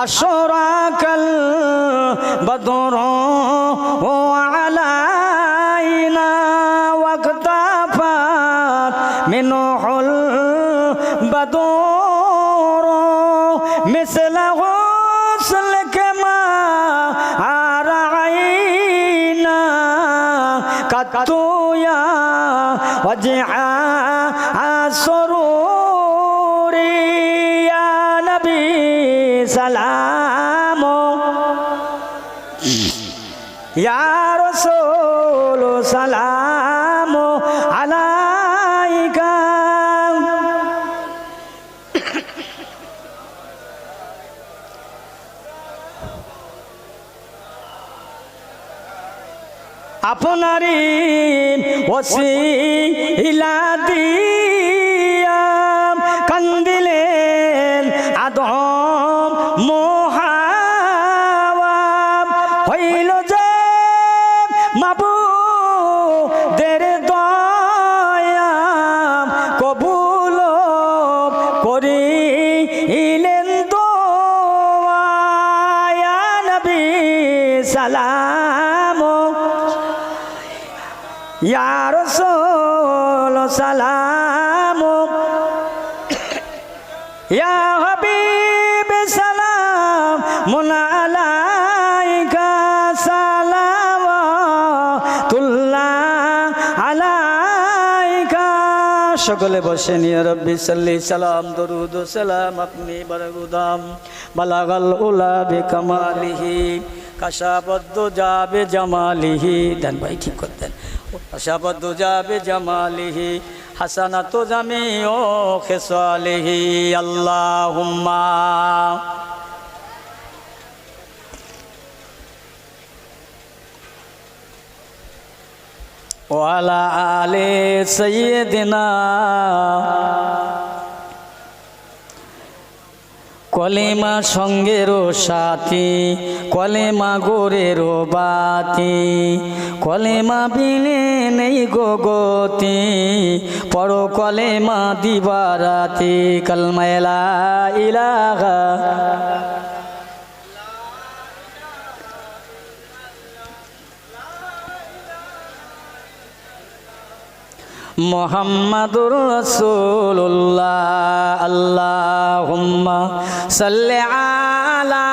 আশরাকাল বদরু আলাইনা ওয়াকতাফাত মিনহুল বদরু মিসলা গুসলকে মা আরাইনা কাতুয়া ওয়াজআ আসরুরি ইয়া নবী সালাম। ইয়া রাসূল সালাম আলাইকা। আপনারি ওসিলা দিয়া কান্দিলেন আদম মুহাওয়া, হইল যে মাবুদের দয়া কবুল করিলেন দোয়া। ইয়া নবী সালাম। ইয়া রাসূল সালাম। ইয়া হাবিব সালামুন আলাইকা সালাওয়াতুল্লাহ আলাইকা। সকলে বসে নিয়ে রব্বি সাল্লি সালাম দরুদ সালাম আপনি বরগুদাম বালাগাল উলা বিকামালিহি কাশাবদ্দু যাবে জামালিহি। দেন ভাই ঠিক করতেন। কাশাবদ্দু যাবে জামালিহি হাসানাতু জামিউ খিসালিহি। আল্লাহুম্মা ওয়ালা আলে সাইয়্যিদিনা কলেমা সঙ্গেরও সাথী, কলেমা গোরেরও বাতি, কলেমা বিনে নেই গো গতি, পড়ো কলেমা দিবারাতি, কালমা লা ইলাহা মুহাম্মাদুর রাসূলুল্লাহ। আল্লাহুম্মা সাল্লি আলা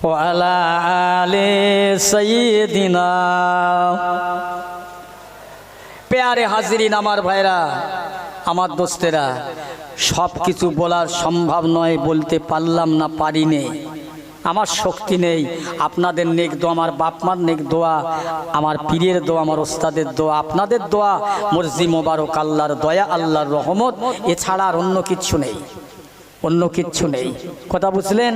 ওয়া আলা আলি সাইয়্যিদিনা। প্যারে হাজিরিন, আমার ভাইরা, আমার দোস্তেরা, সব কিছু বলার সম্ভব নয়, বলতে পারলাম না, পারিনি, আমার শক্তি নেই। আপনাদের নেক দোয়া, আমার বাপমার নেক দোয়া, আমার পীরের দোয়া, আমার ওস্তাদের দোয়া, আপনাদের দোয়া, মর্জি মোবারক, আল্লাহর দয়া, আল্লাহর রহমত, এছাড়া আর অন্য কিচ্ছু নেই, অন্য কিচ্ছু নেই। কথা বুঝলেন?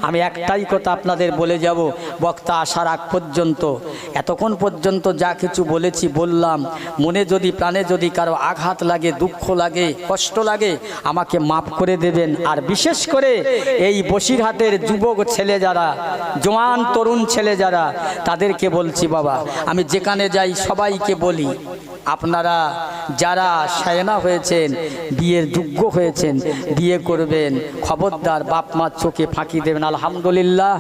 আমি একটাই কথা আপনাদের বলে যাব, বক্তা আসার আগ পর্যন্ত, এতক্ষণ পর্যন্ত যা কিছু বলেছি বললাম, মনে যদি প্রাণে যদি কারো আঘাত লাগে, দুঃখ লাগে, কষ্ট লাগে, আমাকে মাফ করে দেবেন। আর বিশেষ করে এই বসিরহাটের যুবক ছেলে যারা, জওয়ান তরুণ ছেলে যারা, তাদেরকে বলছি, বাবা, আমি যেখানে যাই সবাইকে বলি, আপনারা যারা শায়না হয়েছেন, বিয়ের যোগ্য হয়েছেন, বিয়ে করবেন, খবরদার বাপ মার চোখে ফাঁকি দেবেন। আলহামদুলিল্লাহ,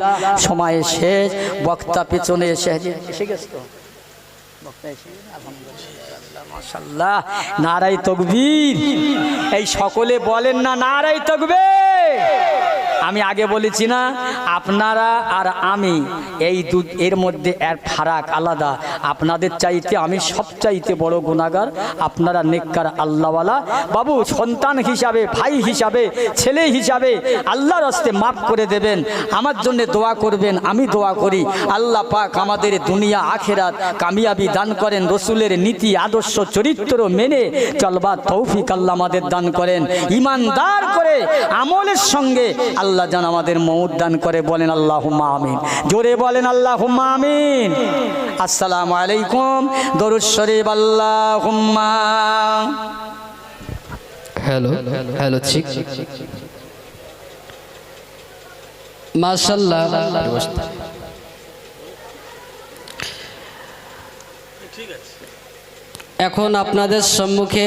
সময় শেষ, বক্তা পেছনে এসে গেছে তো, বক্তা এসে মাশাআল্লাহ, নারায়ে তাকবীর। এই সকলে বলেন না নারায়ে তাকবীর। আমি আগে বলেছি না, আপনারা আর আমি এই এর মধ্যে এর ফারাক আলাদা। আপনাদের চাইতে আমি সবচাইতে বড় গুনাহগার, আপনারা নেককার আল্লাহওয়ালা। বাবু, সন্তান হিসাবে, ভাই হিসাবে, ছেলে হিসাবে আল্লাহর রাস্তে মাফ করে দেবেন, আমার জন্য দোয়া করবেন। আমি দোয়া করি আল্লাহ পাক আমাদের দুনিয়া আখেরাত কামিয়াবি দান করেন, রসুলের নীতি আদর্শ চরিত্র মেনে চলবার তৌফিক আল্লাহ আমাদের দান করেন, ঈমানদার করে আমলের সঙ্গে আল্লাহ যেন আমাদের মওত দান করে। বলেন আল্লাহুম্মা আমিন, জোরে বলেন আল্লাহুম্মা আমিন। আসসালামু আলাইকুম, দরুদ শরীফ আল্লাহুম্মা। হ্যালো হ্যালো, ঠিক, মাশাআল্লাহ। এখন আপনাদের সম্মুখে